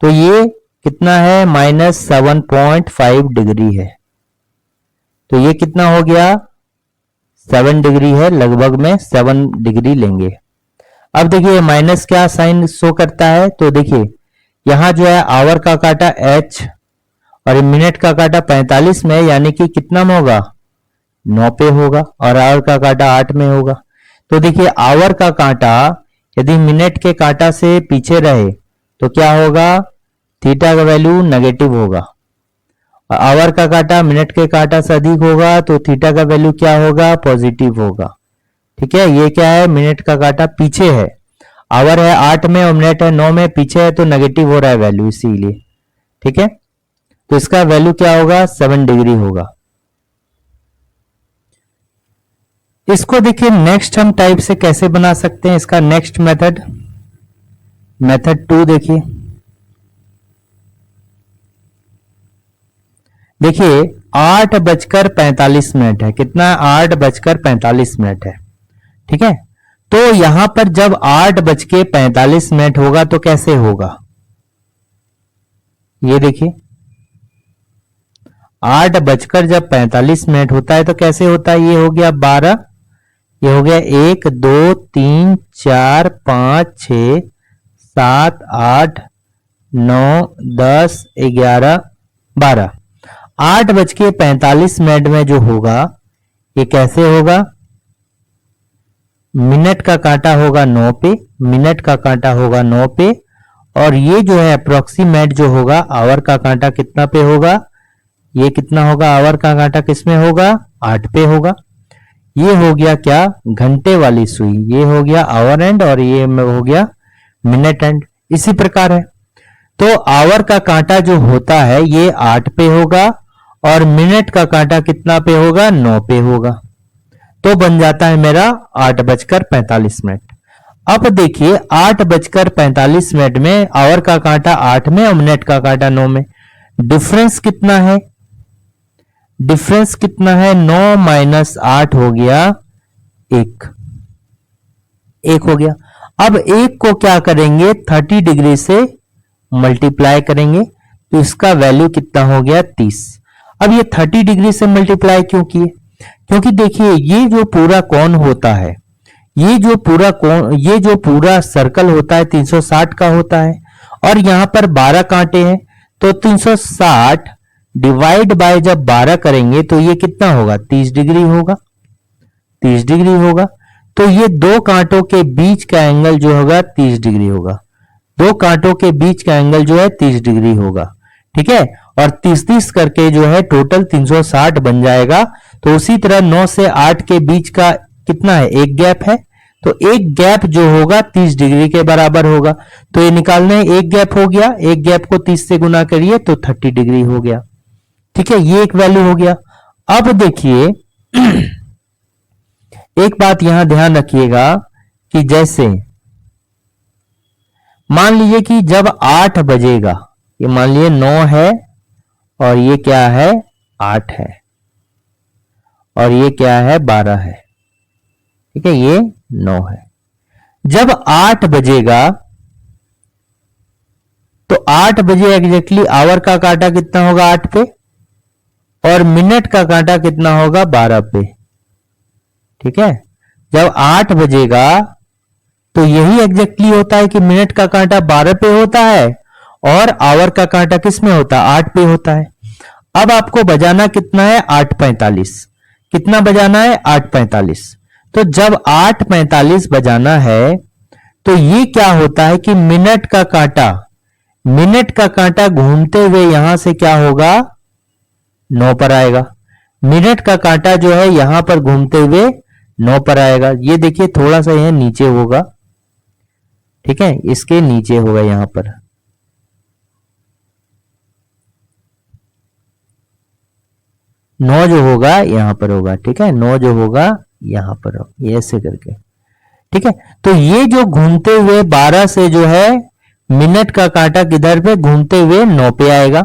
तो ये कितना है -7.5 डिग्री है, तो ये कितना हो गया 7 डिग्री है, लगभग में 7 डिग्री लेंगे। अब देखिए माइनस क्या साइन शो करता है, तो देखिए यहां जो है आवर का काटा h और मिनट का काटा 45 में, यानी कि कितना में होगा 9 पे होगा, और आवर का काटा 8 में होगा। तो देखिए आवर का कांटा यदि मिनट के कांटा से पीछे रहे तो क्या होगा, थीटा का वैल्यू नेगेटिव होगा, और आवर का कांटा मिनट के कांटा से अधिक होगा तो थीटा का वैल्यू क्या होगा पॉजिटिव होगा। ठीक है, ये क्या है मिनट का कांटा पीछे है, आवर है 8 में और मिनट है 9 में, पीछे है तो नेगेटिव हो रहा है वैल्यू इसीलिए। ठीक है, तो इसका वैल्यू क्या होगा 7 डिग्री होगा। इसको देखिए नेक्स्ट हम टाइप से कैसे बना सकते हैं, इसका नेक्स्ट मेथड, मेथड 2 देखिए। देखिए 8:45 है, कितना 8:45 है। ठीक है, तो यहां पर जब 8:45 होगा तो कैसे होगा, ये देखिए 8:45 होता है तो कैसे होता है, ये हो गया 12, ये हो गया 1 2 3 4 5 6 7 8 9 10 11 12। 8:45 में जो होगा ये कैसे होगा, मिनट का कांटा होगा 9 पे, मिनट का कांटा होगा 9 पे, और ये जो है अप्रोक्सीमेट जो होगा आवर का कांटा कितना पे होगा, ये कितना होगा आवर का कांटा किसमें होगा 8 पे होगा। ये हो गया क्या घंटे वाली सुई, ये हो गया आवर एंड और ये हो गया मिनट एंड, इसी प्रकार है। तो आवर का कांटा जो होता है ये 8 पे होगा और मिनट का कांटा कितना पे होगा 9 पे होगा, तो बन जाता है मेरा 8:45। अब देखिए 8:45 में आवर का कांटा 8 में और मिनट का कांटा 9 में, डिफरेंस कितना है, डिफरेंस कितना है 9 माइनस 8 हो गया 1 हो गया। अब 1 को क्या करेंगे 30 डिग्री से मल्टीप्लाई करेंगे तो इसका वैल्यू कितना हो गया 30। अब ये 30 डिग्री से मल्टीप्लाई क्यों किए? क्योंकि देखिए ये जो पूरा कोण होता है, ये जो पूरा कोण, ये जो पूरा सर्कल होता है 360 का होता है और यहाँ पर 12 कांटे हैं, तो 360 डिवाइड बाय जब 12 करेंगे तो ये कितना होगा 30 डिग्री होगा, 30 डिग्री होगा। तो ये दो कांटों के बीच का एंगल जो होगा 30 डिग्री होगा, दो कांटों के बीच का एंगल जो है 30 डिग्री होगा, ठीक है। और 30-30 करके जो है टोटल 360 बन जाएगा। तो उसी तरह 9 से 8 के बीच का कितना है, एक गैप है, तो एक गैप जो होगा 30 डिग्री के बराबर होगा। तो ये निकालना है, एक गैप हो गया, एक गैप को 30 से गुना करिए तो 30 डिग्री हो गया, ठीक है। ये एक वैल्यू हो गया। अब देखिए एक बात यहां ध्यान रखिएगा कि जैसे मान लीजिए कि जब 8 बजेगा, ये मान लीजिए 9 है और ये क्या है 8 है और ये क्या है 12 है, ठीक है, ये 9 है। जब 8 बजेगा तो 8 बजे एग्जैक्टली आवर का कांटा कितना होगा 8 पे और मिनट का कांटा कितना होगा 12 पे, ठीक है। जब 8 बजेगा तो यही एग्जैक्टली होता है कि मिनट का कांटा 12 पे होता है और आवर का कांटा किस में होता है 8 पे होता है। अब आपको बजाना कितना है 8:45, कितना बजाना है 8:45। तो जब 8:45 बजाना है तो ये क्या होता है कि मिनट का कांटा घूमते हुए यहां से क्या होगा 9 पर आएगा, मिनट का कांटा जो है यहां पर घूमते हुए 9 पर आएगा। ये देखिए थोड़ा सा यह नीचे होगा, ठीक है, इसके नीचे होगा यहां पर, नौ जो होगा यहां पर होगा, ठीक है, 9 जो होगा यहां पर होगा, ये ऐसे करके, ठीक है। तो ये जो घूमते हुए 12 से जो है मिनट का कांटा किधर पे घूमते हुए 9 पे आएगा,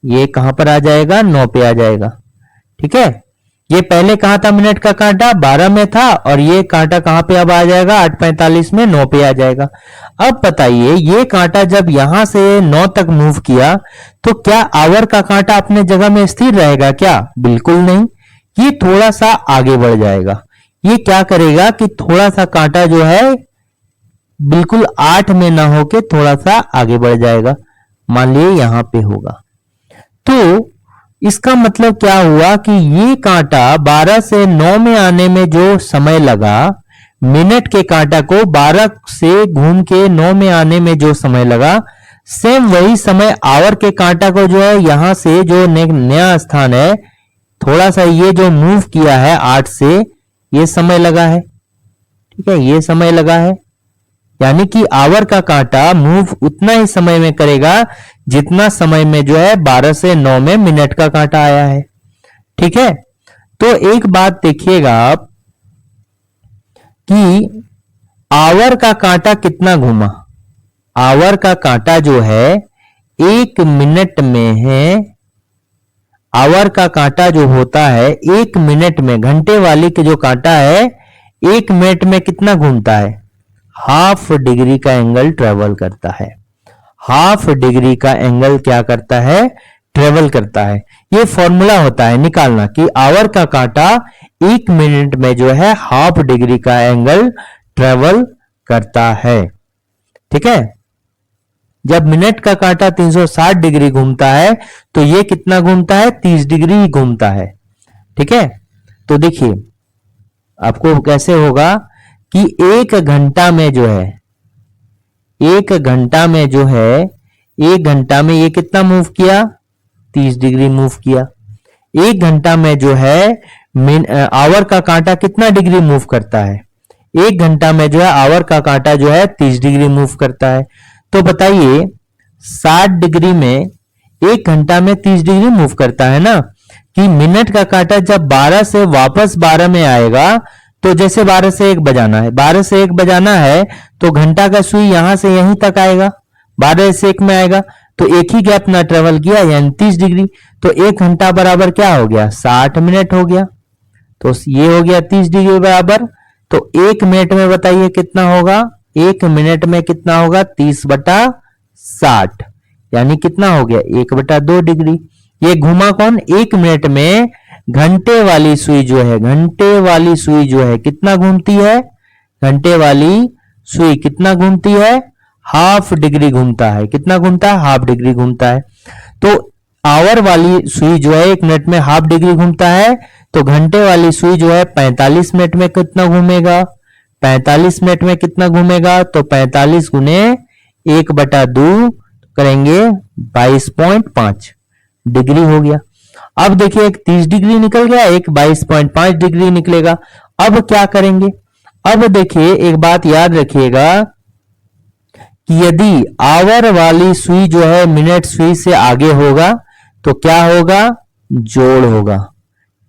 ये कहां पर आ जाएगा 9 पे आ जाएगा, ठीक है। ये पहले कहां था मिनट का कांटा 12 में था और ये कांटा कहां पे अब आ जाएगा 8:45 में 9 पे आ जाएगा। अब बताइए ये कांटा जब यहां से 9 तक मूव किया तो क्या आवर का कांटा अपने जगह में स्थिर रहेगा क्या? बिल्कुल नहीं, ये थोड़ा सा आगे बढ़ जाएगा। ये क्या करेगा कि थोड़ा सा कांटा जो है बिल्कुल 8 में ना होके थोड़ा सा आगे बढ़ जाएगा, मान लीजिए यहां पे होगा। तो इसका मतलब क्या हुआ कि ये कांटा 12 से 9 में आने में जो समय लगा, मिनट के कांटा को 12 से घूम के 9 में आने में जो समय लगा, सेम वही समय आवर के कांटा को जो है यहां से जो नया स्थान है थोड़ा सा ये जो मूव किया है 8 से, ये समय लगा है, ठीक है, ये समय लगा है। यानी कि आवर का कांटा मूव उतना ही समय में करेगा जितना समय में जो है 12 से 9 में मिनट का कांटा आया है, ठीक है। तो एक बात देखिएगा आप कि आवर का कांटा कितना घूमा, आवर का कांटा जो है 1 मिनट में है, आवर का कांटा जो होता है 1 मिनट में, घंटे वाली के जो कांटा है 1 मिनट में कितना घूमता है, हाफ डिग्री का एंगल ट्रेवल करता है, हाफ डिग्री का एंगल क्या करता है ट्रेवल करता है। ये फॉर्मूला होता है निकालना कि आवर का कांटा 1 मिनट में जो है हाफ डिग्री का एंगल ट्रेवल करता है, ठीक है। जब मिनट का कांटा 360 डिग्री घूमता है तो ये कितना घूमता है 30 डिग्री ही घूमता है, ठीक है। तो देखिए आपको कैसे होगा कि 1 घंटा में जो है 1 घंटा में जो है 1 घंटा में ये कितना मूव किया 30 डिग्री मूव किया। 1 घंटा में जो है आवर का कांटा कितना डिग्री मूव करता है, 1 घंटा में जो है आवर का कांटा जो है 30 डिग्री मूव करता है। तो बताइए 60 डिग्री में 1 घंटा में 30 डिग्री मूव करता है ना, कि मिनट का कांटा जब 12 से वापस 12 में आएगा तो जैसे 12 से 1 बजाना है, 12 से 1 बजाना है तो घंटा का सुई यहां से यहीं तक आएगा, 12 से 1 में आएगा तो एक ही गैप ना ट्रेवल किया यानी 30 डिग्री। तो 1 घंटा बराबर क्या हो गया 60 मिनट हो गया, तो ये हो गया 30 डिग्री बराबर। तो 1 मिनट में बताइए कितना होगा, 1 मिनट में कितना होगा 30/60, 60, यानी कितना हो गया 1/2 डिग्री। ये घुमा कौन? 1 मिनट में घंटे वाली सुई जो है, घंटे वाली सुई जो है कितना घूमती है? घंटे वाली सुई कितना घूमती है? हाफ डिग्री घूमता है। कितना घूमता है? हाफ डिग्री घूमता है। तो आवर वाली सुई जो है 1 मिनट में हाफ डिग्री घूमता है, तो घंटे वाली सुई जो है 45 मिनट में कितना घूमेगा? 45 मिनट में कितना घूमेगा? तो 45 गुने 1/2 करेंगे 22.5 डिग्री हो गया। अब देखिए एक 30 डिग्री निकल गया, एक 22.5 डिग्री निकलेगा। अब क्या करेंगे? अब देखिए एक बात याद रखिएगा कि यदि आवर वाली सुई जो है मिनट सुई से आगे होगा तो क्या होगा? जोड़ होगा।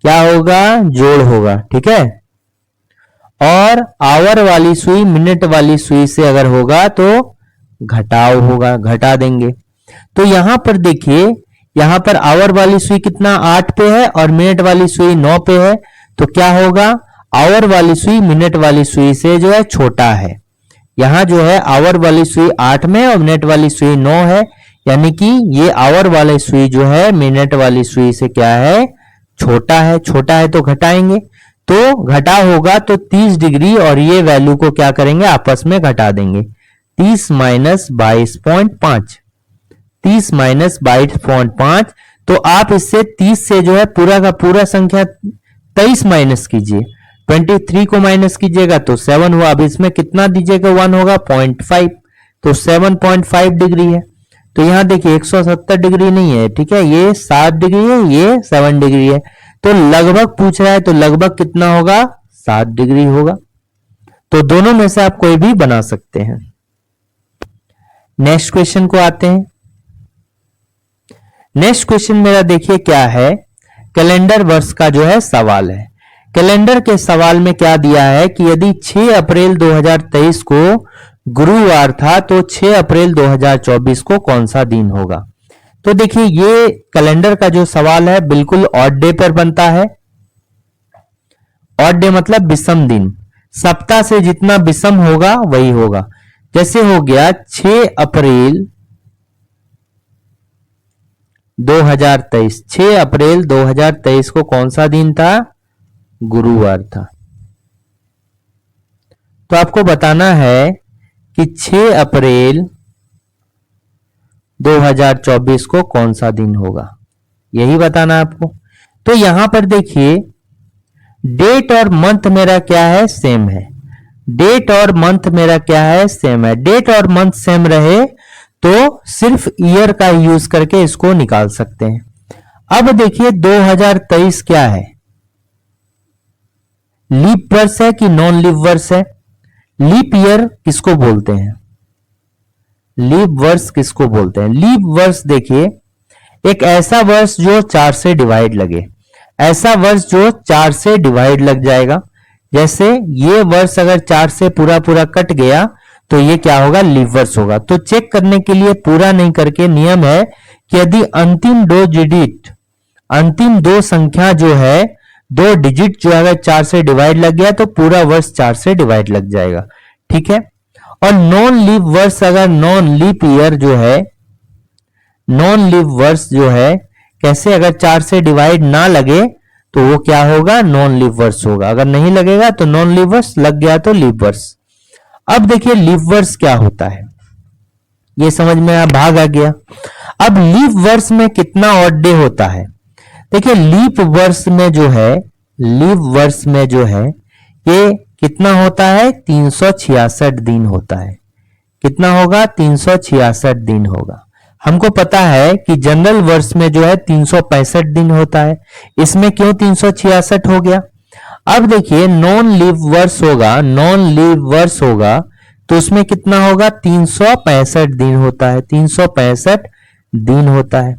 क्या होगा? जोड़ होगा। ठीक है। और आवर वाली सुई मिनट वाली सुई से अगर होगा तो घटाव होगा, घटा देंगे। तो यहां पर देखिए, यहां पर आवर वाली सुई कितना 8 पे है और मिनट वाली सुई 9 पे है, तो क्या होगा? आवर वाली सुई मिनट वाली सुई से जो है छोटा है। यहां जो है आवर वाली सुई 8 में और मिनट वाली सुई 9 है, यानी कि ये आवर वाली सुई जो है मिनट वाली सुई से क्या है? छोटा है। छोटा है तो घटाएंगे, तो घटा होगा तो 30 डिग्री और ये वैल्यू को क्या करेंगे? आपस में घटा देंगे। 30 माइनस 22.5, 30 माइनस 22.5, तो आप इससे 30 से जो है पूरा का पूरा संख्या 23 माइनस कीजिए, 23 को माइनस कीजिएगा तो 7 हुआ। अब इसमें कितना दीजिएगा? 1 होगा 0.5, तो 7.5 डिग्री है। तो यहां देखिए 170 डिग्री नहीं है, ठीक है, ये 7 डिग्री है, ये 7 डिग्री है, तो लगभग पूछ रहा है तो लगभग कितना होगा? 7 डिग्री होगा। तो दोनों में से आप कोई भी बना सकते हैं। नेक्स्ट क्वेश्चन को आते हैं। नेक्स्ट क्वेश्चन मेरा देखिए क्या है, कैलेंडर वर्ष का जो है सवाल है। कैलेंडर के सवाल में क्या दिया है कि यदि 6 अप्रैल 2023 को गुरुवार था तो 6 अप्रैल 2024 को कौन सा दिन होगा? तो देखिए ये कैलेंडर का जो सवाल है बिल्कुल ऑड डे पर बनता है। ऑड डे मतलब विषम दिन, सप्ताह से जितना विषम होगा वही होगा। जैसे हो गया 6 अप्रैल 2023, 6 अप्रैल 2023 को कौन सा दिन था? गुरुवार था। तो आपको बताना है कि 6 अप्रैल 2024 को कौन सा दिन होगा, यही बताना आपको। तो यहां पर देखिए डेट और मंथ मेरा क्या है? सेम है। डेट और मंथ मेरा क्या है? सेम है। डेट और मंथ सेम रहे तो सिर्फ ईयर का यूज करके इसको निकाल सकते हैं। अब देखिए 2023 क्या है? लीप वर्ष है कि नॉन लीप वर्ष है? लीप ईयर किसको बोलते हैं? लीप वर्ष किसको बोलते हैं? लीप वर्ष देखिए एक ऐसा वर्ष जो 4 से डिवाइड लगे, ऐसा वर्ष जो 4 से डिवाइड लग जाएगा। जैसे ये वर्ष अगर 4 से पूरा पूरा कट गया तो ये क्या होगा? लीप वर्ष होगा। तो चेक करने के लिए पूरा नहीं करके नियम है कि यदि अंतिम 2 डिजिट, अंतिम 2 संख्या जो है 2 डिजिट जो अगर 4 से डिवाइड लग गया तो पूरा वर्ष 4 से डिवाइड लग जाएगा। ठीक है। और नॉन लीप वर्ष, अगर नॉन लीप ईयर जो है, नॉन लीप वर्ष जो है कैसे, अगर 4 से डिवाइड ना लगे तो वो क्या होगा? नॉन लीप वर्ष होगा। अगर नहीं लगेगा तो नॉन लीप वर्ष, लग गया तो लीप वर्ष। अब देखिए लीप वर्ष क्या होता है, ये समझ में भाग आ गया। अब लीप वर्ष में कितना ऑड डे होता है? देखिए लीप वर्ष में जो है, लीप वर्ष में जो है ये कितना होता है? 366 दिन होता है। कितना होगा? 366 दिन होगा। हमको पता है कि जनरल वर्ष में जो है 365 दिन होता है, इसमें क्यों 366 हो गया? अब देखिए नॉन लीप वर्ष होगा, नॉन लीप वर्ष होगा तो उसमें कितना होगा? 365 दिन होता है, 365 दिन होता है।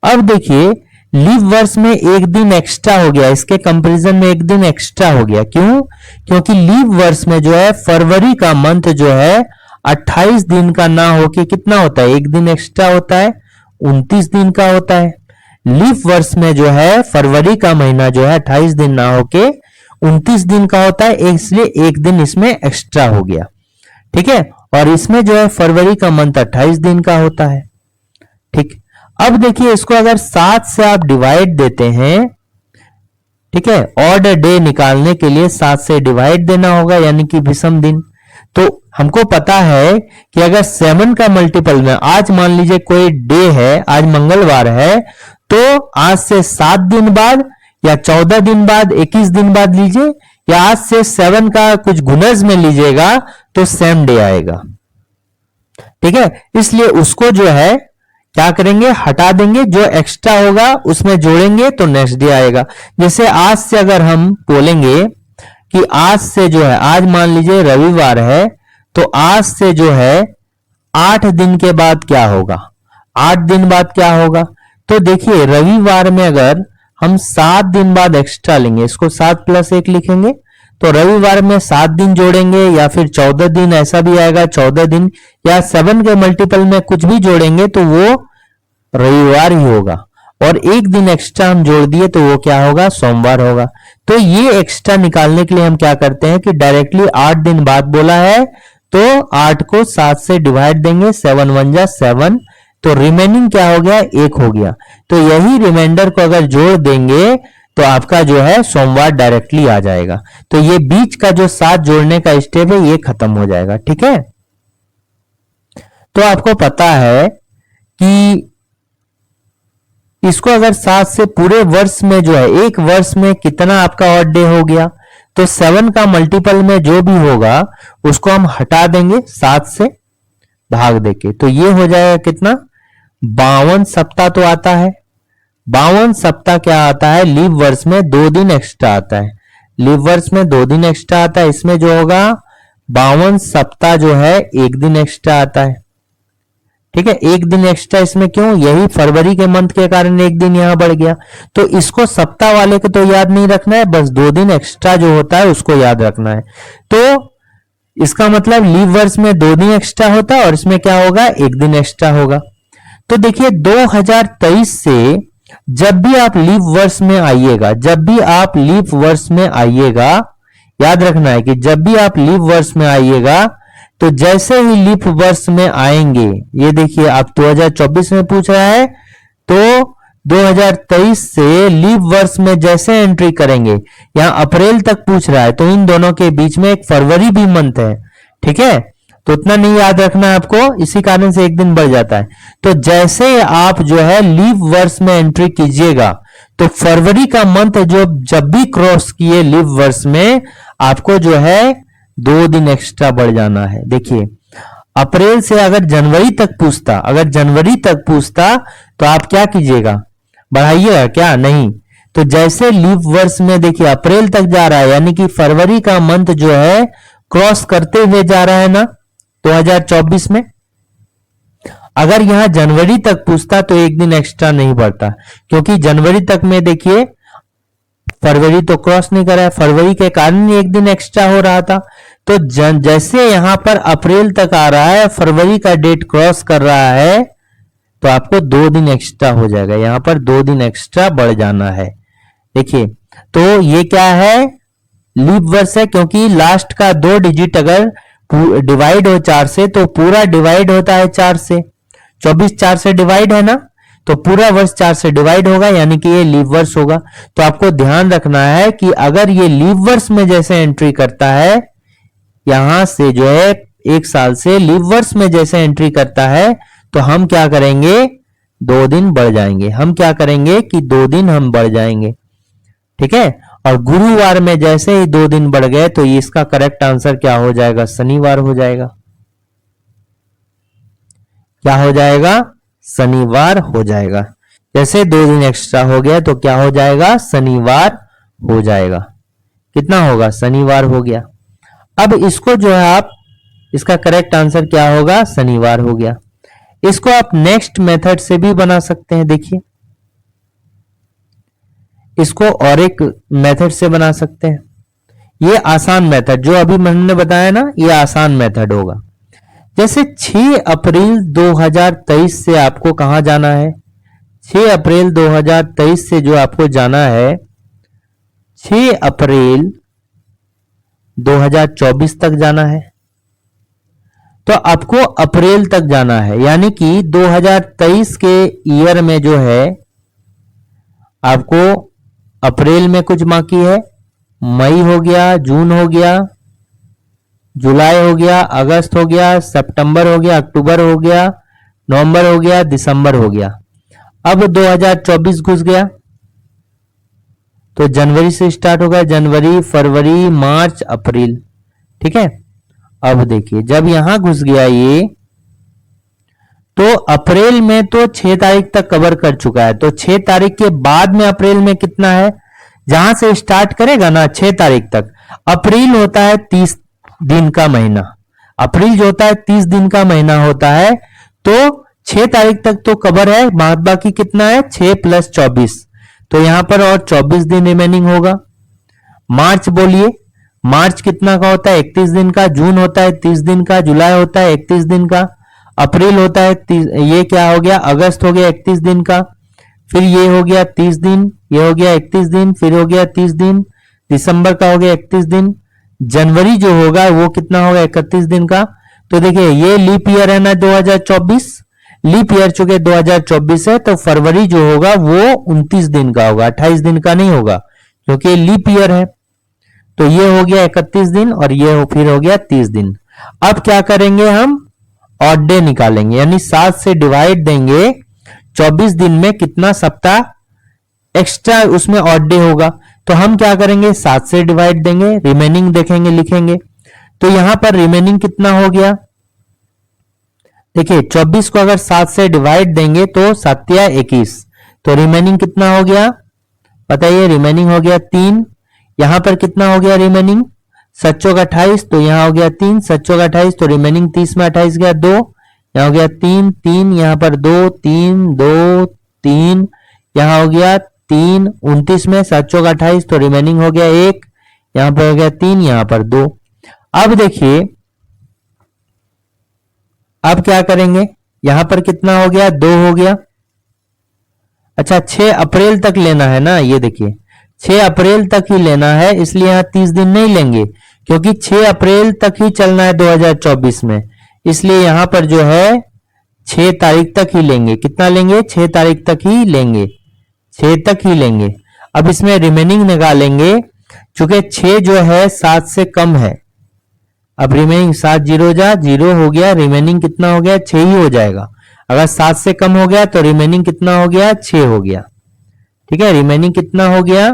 अब देखिए लीप वर्ष में एक दिन एक्स्ट्रा हो गया, इसके कंपैरिजन में एक दिन एक्स्ट्रा हो गया। क्यों? क्योंकि लीप वर्ष में जो है फरवरी का मंथ जो है 28 दिन का ना होके कितना होता है? एक दिन एक्स्ट्रा होता है, 29 दिन का होता है। लीप वर्ष में जो है फरवरी का महीना जो है 28 दिन ना होके 29 दिन का होता है, इसलिए एक दिन इसमें एक्स्ट्रा हो गया। ठीक है। और इसमें जो है फरवरी का मंथ 28 दिन का होता है। ठीक, अब देखिए इसको अगर 7 से आप डिवाइड देते हैं, ठीक है, ऑड डे निकालने के लिए 7 से डिवाइड देना होगा, यानी कि विषम दिन। तो हमको पता है कि अगर 7 का मल्टीपल में, आज मान लीजिए कोई डे है, आज मंगलवार है, तो आज से 7 दिन बाद या 14 दिन बाद, 21 दिन बाद लीजिए, या आज से 7 का कुछ गुणज में लीजिएगा तो सेम डे आएगा। ठीक है, इसलिए उसको जो है क्या करेंगे, हटा देंगे, जो एक्स्ट्रा होगा उसमें जोड़ेंगे तो नेक्स्ट डे आएगा। जैसे आज से अगर हम बोलेंगे कि आज से जो है, आज मान लीजिए रविवार है, तो आज से जो है 8 दिन के बाद क्या होगा, 8 दिन बाद क्या होगा, तो देखिए रविवार में अगर हम 7 दिन बाद एक्स्ट्रा लेंगे, इसको 7 + 1 लिखेंगे, तो रविवार में 7 दिन जोड़ेंगे, या फिर 14 दिन, ऐसा भी आएगा 14 दिन, या 7 के मल्टीपल में कुछ भी जोड़ेंगे तो वो रविवार ही होगा। और एक दिन एक्स्ट्रा हम जोड़ दिए तो वो क्या होगा, सोमवार होगा। तो ये एक्स्ट्रा निकालने के लिए हम क्या करते हैं कि डायरेक्टली 8 दिन बाद बोला है तो 8 को 7 से डिवाइड देंगे, 7 × 1 = 7, तो रिमेनिंग क्या हो गया, 1 हो गया। तो यही रिमाइंडर को अगर जोड़ देंगे तो आपका जो है सोमवार डायरेक्टली आ जाएगा। तो ये बीच का जो 7 जोड़ने का स्टेप है ये खत्म हो जाएगा। ठीक है, तो आपको पता है कि इसको अगर 7 से पूरे वर्ष में जो है, एक वर्ष में कितना आपका ऑड डे हो गया, तो 7 का मल्टीपल में जो भी होगा उसको हम हटा देंगे 7 से भाग देके, तो ये हो जाएगा कितना, 52 सप्ताह तो आता है। 52 सप्ताह क्या आता है, लीव वर्ष में 2 दिन एक्स्ट्रा आता है, लीव वर्ष में 2 दिन एक्स्ट्रा आता है, इसमें जो होगा 52 सप्ताह जो है 1 दिन एक्स्ट्रा आता है। ठीक है, 1 दिन एक्स्ट्रा इसमें क्यों, यही फरवरी के मंथ के कारण 1 दिन यहां बढ़ गया। तो इसको सप्ताह वाले को तो याद नहीं रखना है, बस 2 दिन एक्स्ट्रा जो होता है उसको याद रखना है। तो इसका मतलब लीव वर्ष में 2 दिन एक्स्ट्रा होता है और इसमें क्या होगा, 1 दिन एक्स्ट्रा होगा। तो देखिए 2023 से जब भी आप लीव वर्ष में आइएगा, जब भी आप लीव वर्ष में आइएगा, याद रखना है कि जब भी आप लीव वर्ष में आइएगा तो जैसे ही लीप वर्ष में आएंगे, ये देखिए आप 2024 में पूछ रहा है, तो 2023 से लीप वर्ष में जैसे एंट्री करेंगे, यहां अप्रैल तक पूछ रहा है, तो इन दोनों के बीच में एक फरवरी भी मंथ है। ठीक है, तो उतना नहीं याद रखना है आपको, इसी कारण से 1 दिन बढ़ जाता है। तो जैसे आप जो है लीप वर्ष में एंट्री कीजिएगा तो फरवरी का मंथ जो जब भी क्रॉस किए लीप वर्ष में, आपको जो है 2 दिन एक्स्ट्रा बढ़ जाना है। देखिए अप्रैल से अगर जनवरी तक पूछता, अगर जनवरी तक पूछता तो आप क्या कीजिएगा, बढ़ाइएगा क्या, नहीं। तो जैसे लीप वर्ष में देखिए अप्रैल तक जा रहा है, यानी कि फरवरी का मंथ जो है क्रॉस करते हुए जा रहा है ना 2024 में। अगर यहां जनवरी तक पूछता तो 1 दिन एक्स्ट्रा नहीं बढ़ता, क्योंकि जनवरी तक में देखिए फरवरी तो क्रॉस नहीं कर रहा है, फरवरी के कारण 1 दिन एक्स्ट्रा हो रहा था। तो जैसे यहां पर अप्रैल तक आ रहा है, फरवरी का डेट क्रॉस कर रहा है, तो आपको 2 दिन एक्स्ट्रा हो जाएगा, यहां पर 2 दिन एक्स्ट्रा बढ़ जाना है। देखिए तो ये क्या है, लीप वर्ष है, क्योंकि लास्ट का 2 डिजिट अगर डिवाइड हो 4 से तो पूरा डिवाइड होता है 4 से, 24 4 से डिवाइड है ना, तो पूरा वर्ष 4 से डिवाइड होगा, यानी कि ये लीप वर्ष होगा। तो आपको ध्यान रखना है कि अगर ये लीप वर्ष में जैसे एंट्री करता है, यहां से जो है 1 साल से लीप वर्ष में जैसे एंट्री करता है, तो हम क्या करेंगे, 2 दिन बढ़ जाएंगे। हम क्या करेंगे कि 2 दिन हम बढ़ जाएंगे। ठीक है, और गुरुवार में जैसे ही 2 दिन बढ़ गए तो इसका करेक्ट आंसर क्या हो जाएगा, शनिवार हो जाएगा। क्या हो जाएगा, शनिवार हो जाएगा। जैसे 2 दिन एक्स्ट्रा हो गया तो क्या हो जाएगा, शनिवार हो जाएगा। कितना होगा, शनिवार हो गया। अब इसको जो है आप, इसका करेक्ट आंसर क्या होगा, शनिवार हो गया। इसको आप नेक्स्ट मेथड से भी बना सकते हैं। देखिए इसको और एक मेथड से बना सकते हैं। ये आसान मेथड जो अभी मैंने बताया ना, ये आसान मेथड होगा। जैसे 6 अप्रैल 2023 से आपको कहां जाना है, 6 अप्रैल 2023 से जो आपको जाना है 6 अप्रैल 2024 तक जाना है। तो आपको अप्रैल तक जाना है, यानी कि 2023 के ईयर में जो है आपको अप्रैल में कुछ बाकी है, मई हो गया, जून हो गया, जुलाई हो गया, अगस्त हो गया, सितंबर हो गया, अक्टूबर हो गया, नवंबर हो गया, दिसंबर हो गया। अब 2024 घुस गया, तो जनवरी से स्टार्ट होगा, जनवरी, फरवरी, मार्च, अप्रैल। ठीक है, अब देखिए जब यहां घुस गया ये, तो अप्रैल में तो 6 तारीख तक कवर कर चुका है, तो 6 तारीख के बाद में अप्रैल में कितना है, जहां से स्टार्ट करेगा ना 6 तारीख तक, अप्रैल होता है 30 दिन का महीना, अप्रैल जो होता है 30 दिन का महीना होता है, तो 6 तारीख तक तो कवर है, बाद बाकी कितना है 6 + 24, तो यहां पर और 24 दिन रिमेनिंग होगा। मार्च बोलिए, मार्च कितना का होता है 31 दिन का, जून होता है 30 दिन का, जुलाई होता है 31 दिन का, अप्रैल होता है ये क्या हो गया, अगस्त हो गया 31 दिन का, फिर ये हो गया 30 दिन, ये हो गया 31 दिन, फिर हो गया 30 दिन, दिसंबर का हो गया 31 दिन, जनवरी जो होगा वो कितना होगा 31 दिन का। तो देखिए ये लीप ईयर है ना 2024, लीप ईयर चूंकि 2024 है, तो फरवरी जो होगा वो 29 दिन का होगा, 28 दिन का नहीं होगा, क्योंकि लीप ईयर है। तो ये हो गया 31 दिन और ये फिर हो गया 30 दिन। अब क्या करेंगे, हम ऑड डे निकालेंगे, यानी 7 से डिवाइड देंगे, 24 दिन में कितना सप्ताह एक्स्ट्रा उसमें ऑड डे होगा, तो हम क्या करेंगे 7 से डिवाइड देंगे, रिमेनिंग देखेंगे, लिखेंगे। तो यहां पर रिमेनिंग कितना हो गया, देखिए 24 को अगर 7 से डिवाइड देंगे तो 7 या 21, तो रिमेनिंग कितना हो गया बताइए, रिमेनिंग हो गया 3। यहां पर कितना हो गया रिमेनिंग, 7 चौक 28, तो यहां हो गया 3, 7 चौक 28, तो रिमेनिंग 30 में 28 गया 2, यहां हो गया 3 3, यहां पर 2 3 2 3, यहां हो गया 3, 29 में 7 चौक 28, तो रिमेनिंग हो गया 1, यहां पर हो गया 3, यहां पर 2। अब देखिए अब क्या करेंगे, यहां पर कितना हो गया 2 हो गया। अच्छा 6 अप्रैल तक लेना है ना, ये देखिए 6 अप्रैल तक ही लेना है, इसलिए यहां 30 दिन नहीं लेंगे, क्योंकि 6 अप्रैल तक ही चलना है 2024 में, इसलिए यहां पर जो है 6 तारीख तक ही लेंगे। कितना लेंगे, 6 तारीख तक ही लेंगे, 6 तक ही लेंगे। अब इसमें रिमेनिंग निकालेंगे, चूंकि 6 जो है 7 से कम है, अब रिमेनिंग 7 जीरो जा 0 हो गया, रिमेनिंग कितना हो गया 6 ही हो जाएगा। अगर 7 से कम हो गया तो रिमेनिंग कितना हो गया 6 हो गया। ठीक है, रिमेनिंग कितना हो गया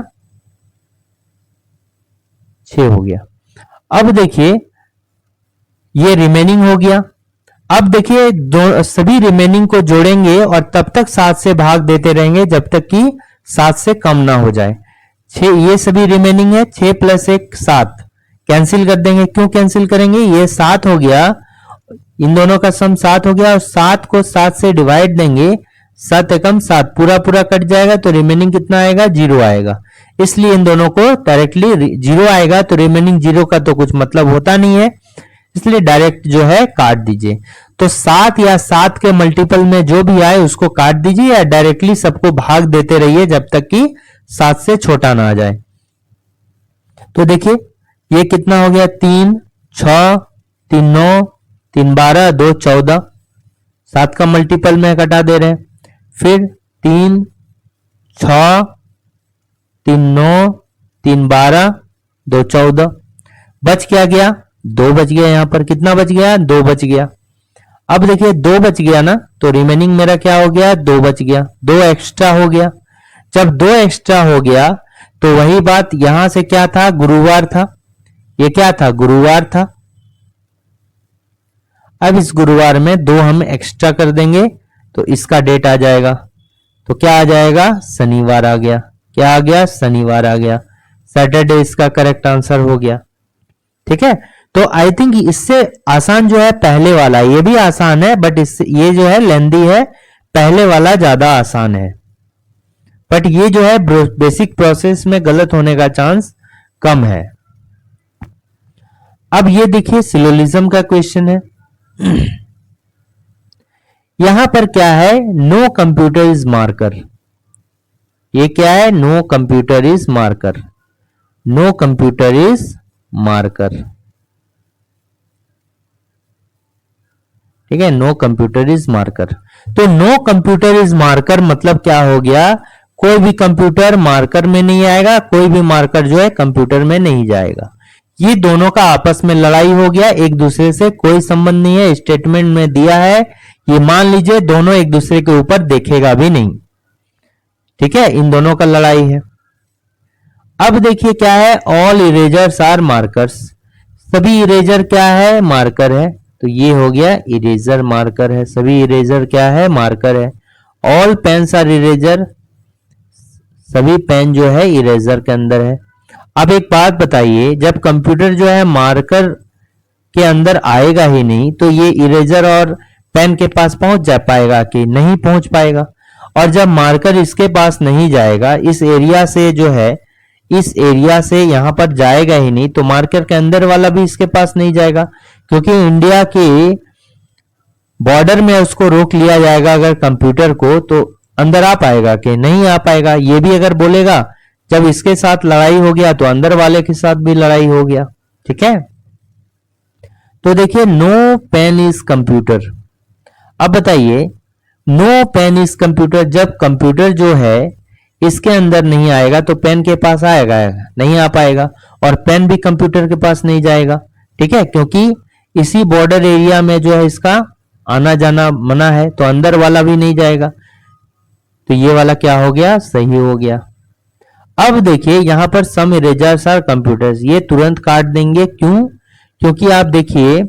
6 हो गया। अब देखिए ये रिमेनिंग हो गया। अब देखिए सभी रिमेनिंग को जोड़ेंगे और तब तक 7 से भाग देते रहेंगे जब तक कि 7 से कम ना हो जाए। 6 ये सभी रिमेनिंग है, 6 + 1 7, कैंसिल कर देंगे। क्यों कैंसिल करेंगे, ये 7 हो गया, इन दोनों का सम 7 हो गया, और 7 को 7 से डिवाइड देंगे, 7 एकम 7 पूरा पूरा कट जाएगा, तो रिमेनिंग कितना आएगा 0 आएगा। इसलिए इन दोनों को डायरेक्टली 0 आएगा, तो रिमेनिंग 0 का तो कुछ मतलब होता नहीं है, इसलिए डायरेक्ट जो है काट दीजिए। तो 7 या 7 के मल्टीपल में जो भी आए उसको काट दीजिए, या डायरेक्टली सबको भाग देते रहिए जब तक कि 7 से छोटा ना आ जाए। तो देखिए ये कितना हो गया 3 6 3 9 3 12 2 14, 7 का मल्टीपल में कटा दे रहे हैं, फिर 3 6 3 9 3 12 2 14, बच क्या गया 2 बच गया, यहां पर कितना बच गया 2 बच गया। अब देखिए 2 बच गया ना, तो रिमेनिंग मेरा क्या हो गया 2 बच गया, 2 एक्स्ट्रा हो गया। जब 2 एक्स्ट्रा हो गया तो वही बात यहां से क्या था, गुरुवार था, ये क्या था गुरुवार था। अब इस गुरुवार में 2 हम एक्स्ट्रा कर देंगे, तो इसका डेट आ जाएगा, तो क्या आ जाएगा शनिवार आ गया। क्या आ गया शनिवार आ गया, सैटरडे इसका करेक्ट आंसर हो गया। ठीक है, तो आई थिंक इससे आसान जो है पहले वाला, ये भी आसान है बट इससे ये जो है लेंदी है, पहले वाला ज्यादा आसान है, बट ये जो है बेसिक प्रोसेस में गलत होने का चांस कम है। अब ये देखिए सिलोजिज्म का क्वेश्चन है। यहां पर क्या है, नो कंप्यूटर इज मार्कर, ये क्या है no computer is marker, no computer is marker. ठीक है, नो कंप्यूटर इज मार्कर। तो नो कंप्यूटर इज मार्कर मतलब क्या हो गया, कोई भी कंप्यूटर मार्कर में नहीं आएगा, कोई भी मार्कर जो है कंप्यूटर में नहीं जाएगा। ये दोनों का आपस में लड़ाई हो गया, एक दूसरे से कोई संबंध नहीं है, स्टेटमेंट में दिया है, ये मान लीजिए दोनों एक दूसरे के ऊपर देखेगा भी नहीं। ठीक है, इन दोनों का लड़ाई है। अब देखिए क्या है, ऑल इरेजर्स आर मार्कर्स, सभी इरेजर क्या है, मार्कर है। तो ये हो गया इरेजर मार्कर है, सभी इरेजर क्या है, मार्कर है। ऑल पेन्स आर इरेजर, सभी पेन जो है इरेजर के अंदर है। अब एक बात बताइए, जब कंप्यूटर जो है मार्कर के अंदर आएगा ही नहीं तो ये इरेजर और पेन के पास पहुंच जा पाएगा कि नहीं पहुंच पाएगा। और जब मार्कर इसके पास नहीं जाएगा, इस एरिया से जो है, इस एरिया से यहां पर जाएगा ही नहीं, तो मार्कर के अंदर वाला भी इसके पास नहीं जाएगा, क्योंकि इंडिया के बॉर्डर में उसको रोक लिया जाएगा अगर कंप्यूटर को, तो अंदर आ पाएगा कि नहीं आ पाएगा। ये भी अगर बोलेगा जब इसके साथ लड़ाई हो गया तो अंदर वाले के साथ भी लड़ाई हो गया। ठीक है, तो देखिए नो पेन इज कंप्यूटर। अब बताइए नो पेन इज कंप्यूटर, जब कंप्यूटर जो है इसके अंदर नहीं आएगा तो पेन के पास आएगा, नहीं आ पाएगा, और पेन भी कंप्यूटर के पास नहीं जाएगा। ठीक है, क्योंकि इसी बॉर्डर एरिया में जो है इसका आना जाना मना है, तो अंदर वाला भी नहीं जाएगा। तो ये वाला क्या हो गया, सही हो गया। अब देखिए यहां पर सम इरेजर्स आर कंप्यूटर्स, ये तुरंत काट देंगे, क्यों, क्योंकि आप देखिए,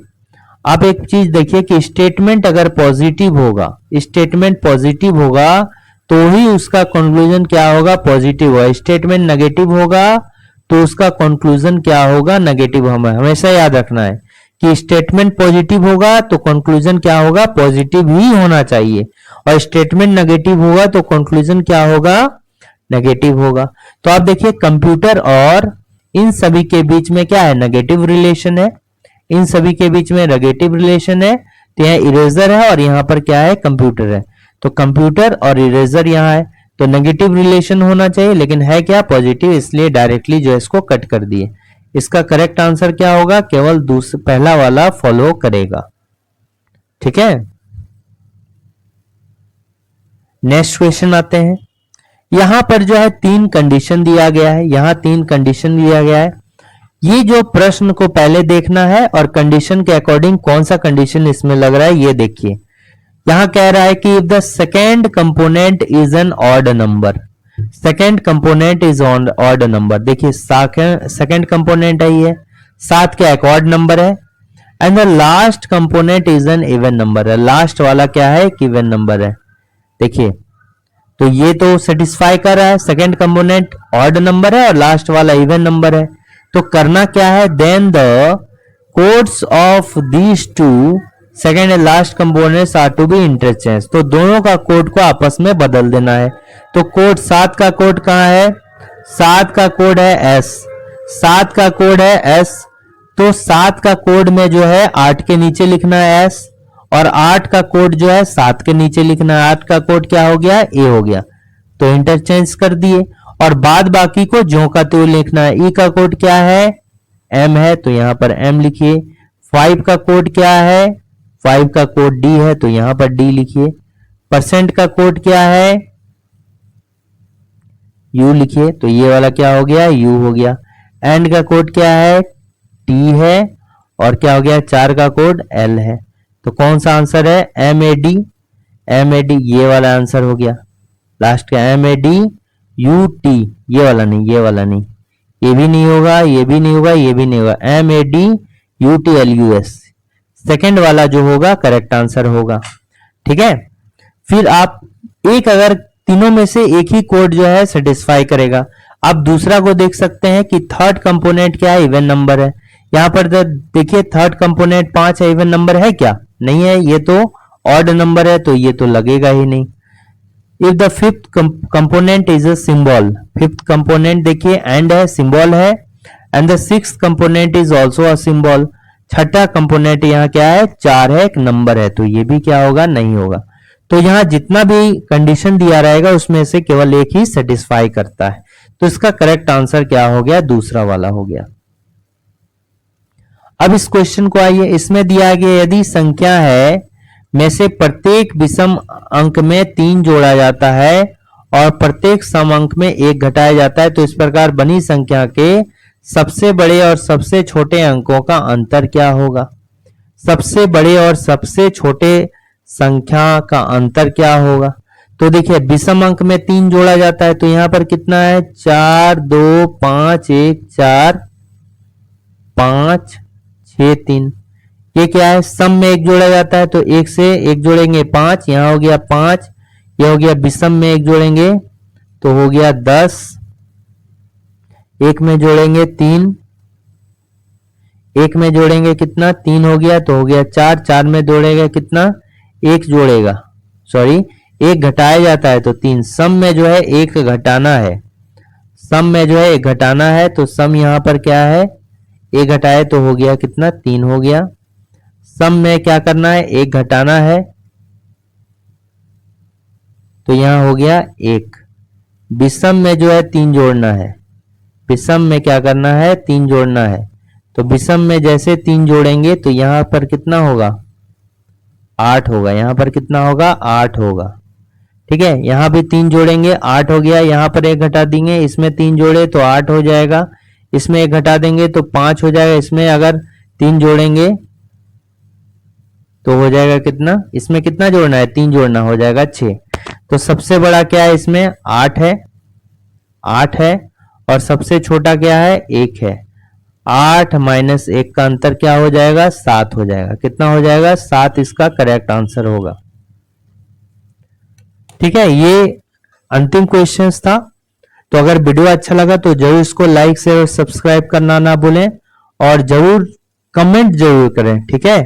आप एक चीज देखिए कि स्टेटमेंट अगर पॉजिटिव होगा, स्टेटमेंट पॉजिटिव होगा तो ही उसका कंक्लूजन क्या होगा, पॉजिटिव होगा। स्टेटमेंट नेगेटिव होगा तो उसका कंक्लूजन क्या होगा, नेगेटिव। हमें हमेशा याद रखना है कि स्टेटमेंट पॉजिटिव होगा तो कंक्लूजन क्या होगा, पॉजिटिव ही होना चाहिए, और स्टेटमेंट नेगेटिव होगा तो कंक्लूजन क्या होगा, नेगेटिव होगा। तो आप देखिए कंप्यूटर और इन सभी के बीच में क्या है, नेगेटिव रिलेशन है, इन सभी के बीच में नेगेटिव रिलेशन है। तो यहाँ इरेजर है और यहाँ पर क्या है, कंप्यूटर है। तो कंप्यूटर और इरेजर यहाँ है, तो नेगेटिव रिलेशन होना चाहिए, लेकिन है क्या, पॉजिटिव, इसलिए डायरेक्टली जो है इसको कट कर दिए। इसका करेक्ट आंसर क्या होगा, केवल पहला वाला फॉलो करेगा। ठीक है, नेक्स्ट क्वेश्चन आते हैं। यहां पर जो है 3 कंडीशन दिया गया है, यहां 3 कंडीशन दिया गया है। ये जो प्रश्न को पहले देखना है और कंडीशन के अकॉर्डिंग कौन सा कंडीशन इसमें लग रहा है ये देखिए। यहां कह रहा है कि if the second component is an odd number, second component is on odd number. देखिए सेकेंड कंपोनेंट है ये 7 का एक ऑड नंबर है, and the last component is an even number है, लास्ट वाला क्या है, एक इवन नंबर है। देखिए तो ये तो सेटिस्फाई कर रहा है, सेकेंड कंपोनेंट ऑड नंबर है और लास्ट वाला इवन नंबर है। तो करना क्या है, then the codes of these two second and last components are to be interchange. तो दोनों का कोड को आपस में बदल देना है। तो कोड 7 का कोड कहां है, 7 का कोड है एस, 7 का कोड है एस। तो 7 का कोड में जो है 8 के नीचे लिखना है एस, और 8 का कोड जो है 7 के नीचे लिखना है। 8 का कोड क्या हो गया, ए हो गया, तो इंटरचेंज कर दिए, और बाद बाकी को ज्यों का त्यों लिखना है। ई का कोड क्या है, एम है, तो यहां पर एम लिखिए। 5 का कोड क्या है, 5 का कोड डी है, तो यहां पर डी लिखिए। परसेंट का कोड क्या है, यू लिखिए, तो ये वाला क्या हो गया, यू हो गया। एंड का कोड क्या है, टी है, और क्या हो गया, 4 का कोड एल है। तो कौन सा आंसर है, M A D, M A D, ये वाला आंसर हो गया लास्ट का, M A D U T, ये वाला नहीं, ये वाला नहीं, ये भी नहीं होगा, ये भी नहीं होगा, ये भी नहीं होगा, M A D U T L U S, second वाला जो होगा करेक्ट आंसर होगा। ठीक है, फिर आप एक अगर तीनों में से एक ही कोड जो है सेटिस्फाई करेगा। आप दूसरा को देख सकते हैं कि थर्ड कंपोनेंट क्या है, इवन नंबर है। यहां पर देखिए थर्ड कंपोनेंट 5 है, इवन नंबर है क्या, नहीं है, ये तो ऑड नंबर है, तो ये तो लगेगा ही नहीं। If the fifth component is a symbol, fifth component देखिए एंड है, सिंबल है, and the sixth component is also a symbol. छठा कंपोनेंट यहाँ क्या है, 4 है, एक नंबर है, तो ये भी क्या होगा, नहीं होगा। तो यहाँ जितना भी कंडीशन दिया रहेगा उसमें से केवल एक ही सेटिस्फाई करता है। तो इसका करेक्ट आंसर क्या हो गया, दूसरा वाला हो गया। अब इस क्वेश्चन को आइए, इसमें दिया गया यदि संख्या है में से प्रत्येक विषम अंक में 3 जोड़ा जाता है और प्रत्येक सम अंक में 1 घटाया जाता है, तो इस प्रकार बनी संख्या के सबसे बड़े और सबसे छोटे अंकों का अंतर क्या होगा? सबसे बड़े और सबसे छोटे संख्या का अंतर क्या होगा? तो देखिए विषम अंक में 3 जोड़ा जाता है, तो यहां पर कितना है? 4 2 5 1 4 5 6 3। ये क्या है? सम में 1 जोड़ा जाता है, तो 1 से 1 जोड़ेंगे 5, यहां हो गया 5। ये हो गया विषम में 1 जोड़ेंगे तो हो गया 10। 1 में जोड़ेंगे 3, 1 में जोड़ेंगे कितना? 3 हो गया तो हो गया 4। 4 में जोड़ेगा कितना? 1 जोड़ेगा, सॉरी 1 घटाया जाता है तो 3। सम में जो है 1 घटाना है, सम में जो है 1 घटाना है, तो सम यहां पर क्या है? 1 घटाए तो हो गया कितना? 3 हो गया। सम में क्या करना है? 1 घटाना है, तो यहां हो गया 1। विषम में जो है 3 जोड़ना है, विषम में क्या करना है? 3 जोड़ना है, तो विषम में जैसे 3 जोड़ेंगे तो यहां पर कितना होगा? 8 होगा। यहां पर कितना होगा? 8 होगा। ठीक है, यहां भी 3 जोड़ेंगे 8 हो गया। यहां पर 1 घटा देंगे, इसमें 3 जोड़े तो 8 हो जाएगा, इसमें 1 घटा देंगे तो 5 हो जाएगा। इसमें अगर 3 जोड़ेंगे तो हो जाएगा कितना? इसमें कितना जोड़ना है? 3 जोड़ना, हो जाएगा 6। तो सबसे बड़ा क्या है? इसमें 8 है, 8 है, और सबसे छोटा क्या है? 1 है। 8 माइनस 1 का अंतर क्या हो जाएगा? 7 हो जाएगा। कितना हो जाएगा? 7 इसका करेक्ट आंसर होगा। ठीक है, ये अंतिम क्वेश्चंस था। तो अगर वीडियो अच्छा लगा तो जरूर इसको लाइक शेयर और सब्सक्राइब करना ना भूलें, और जरूर कमेंट जरूर करें। ठीक है।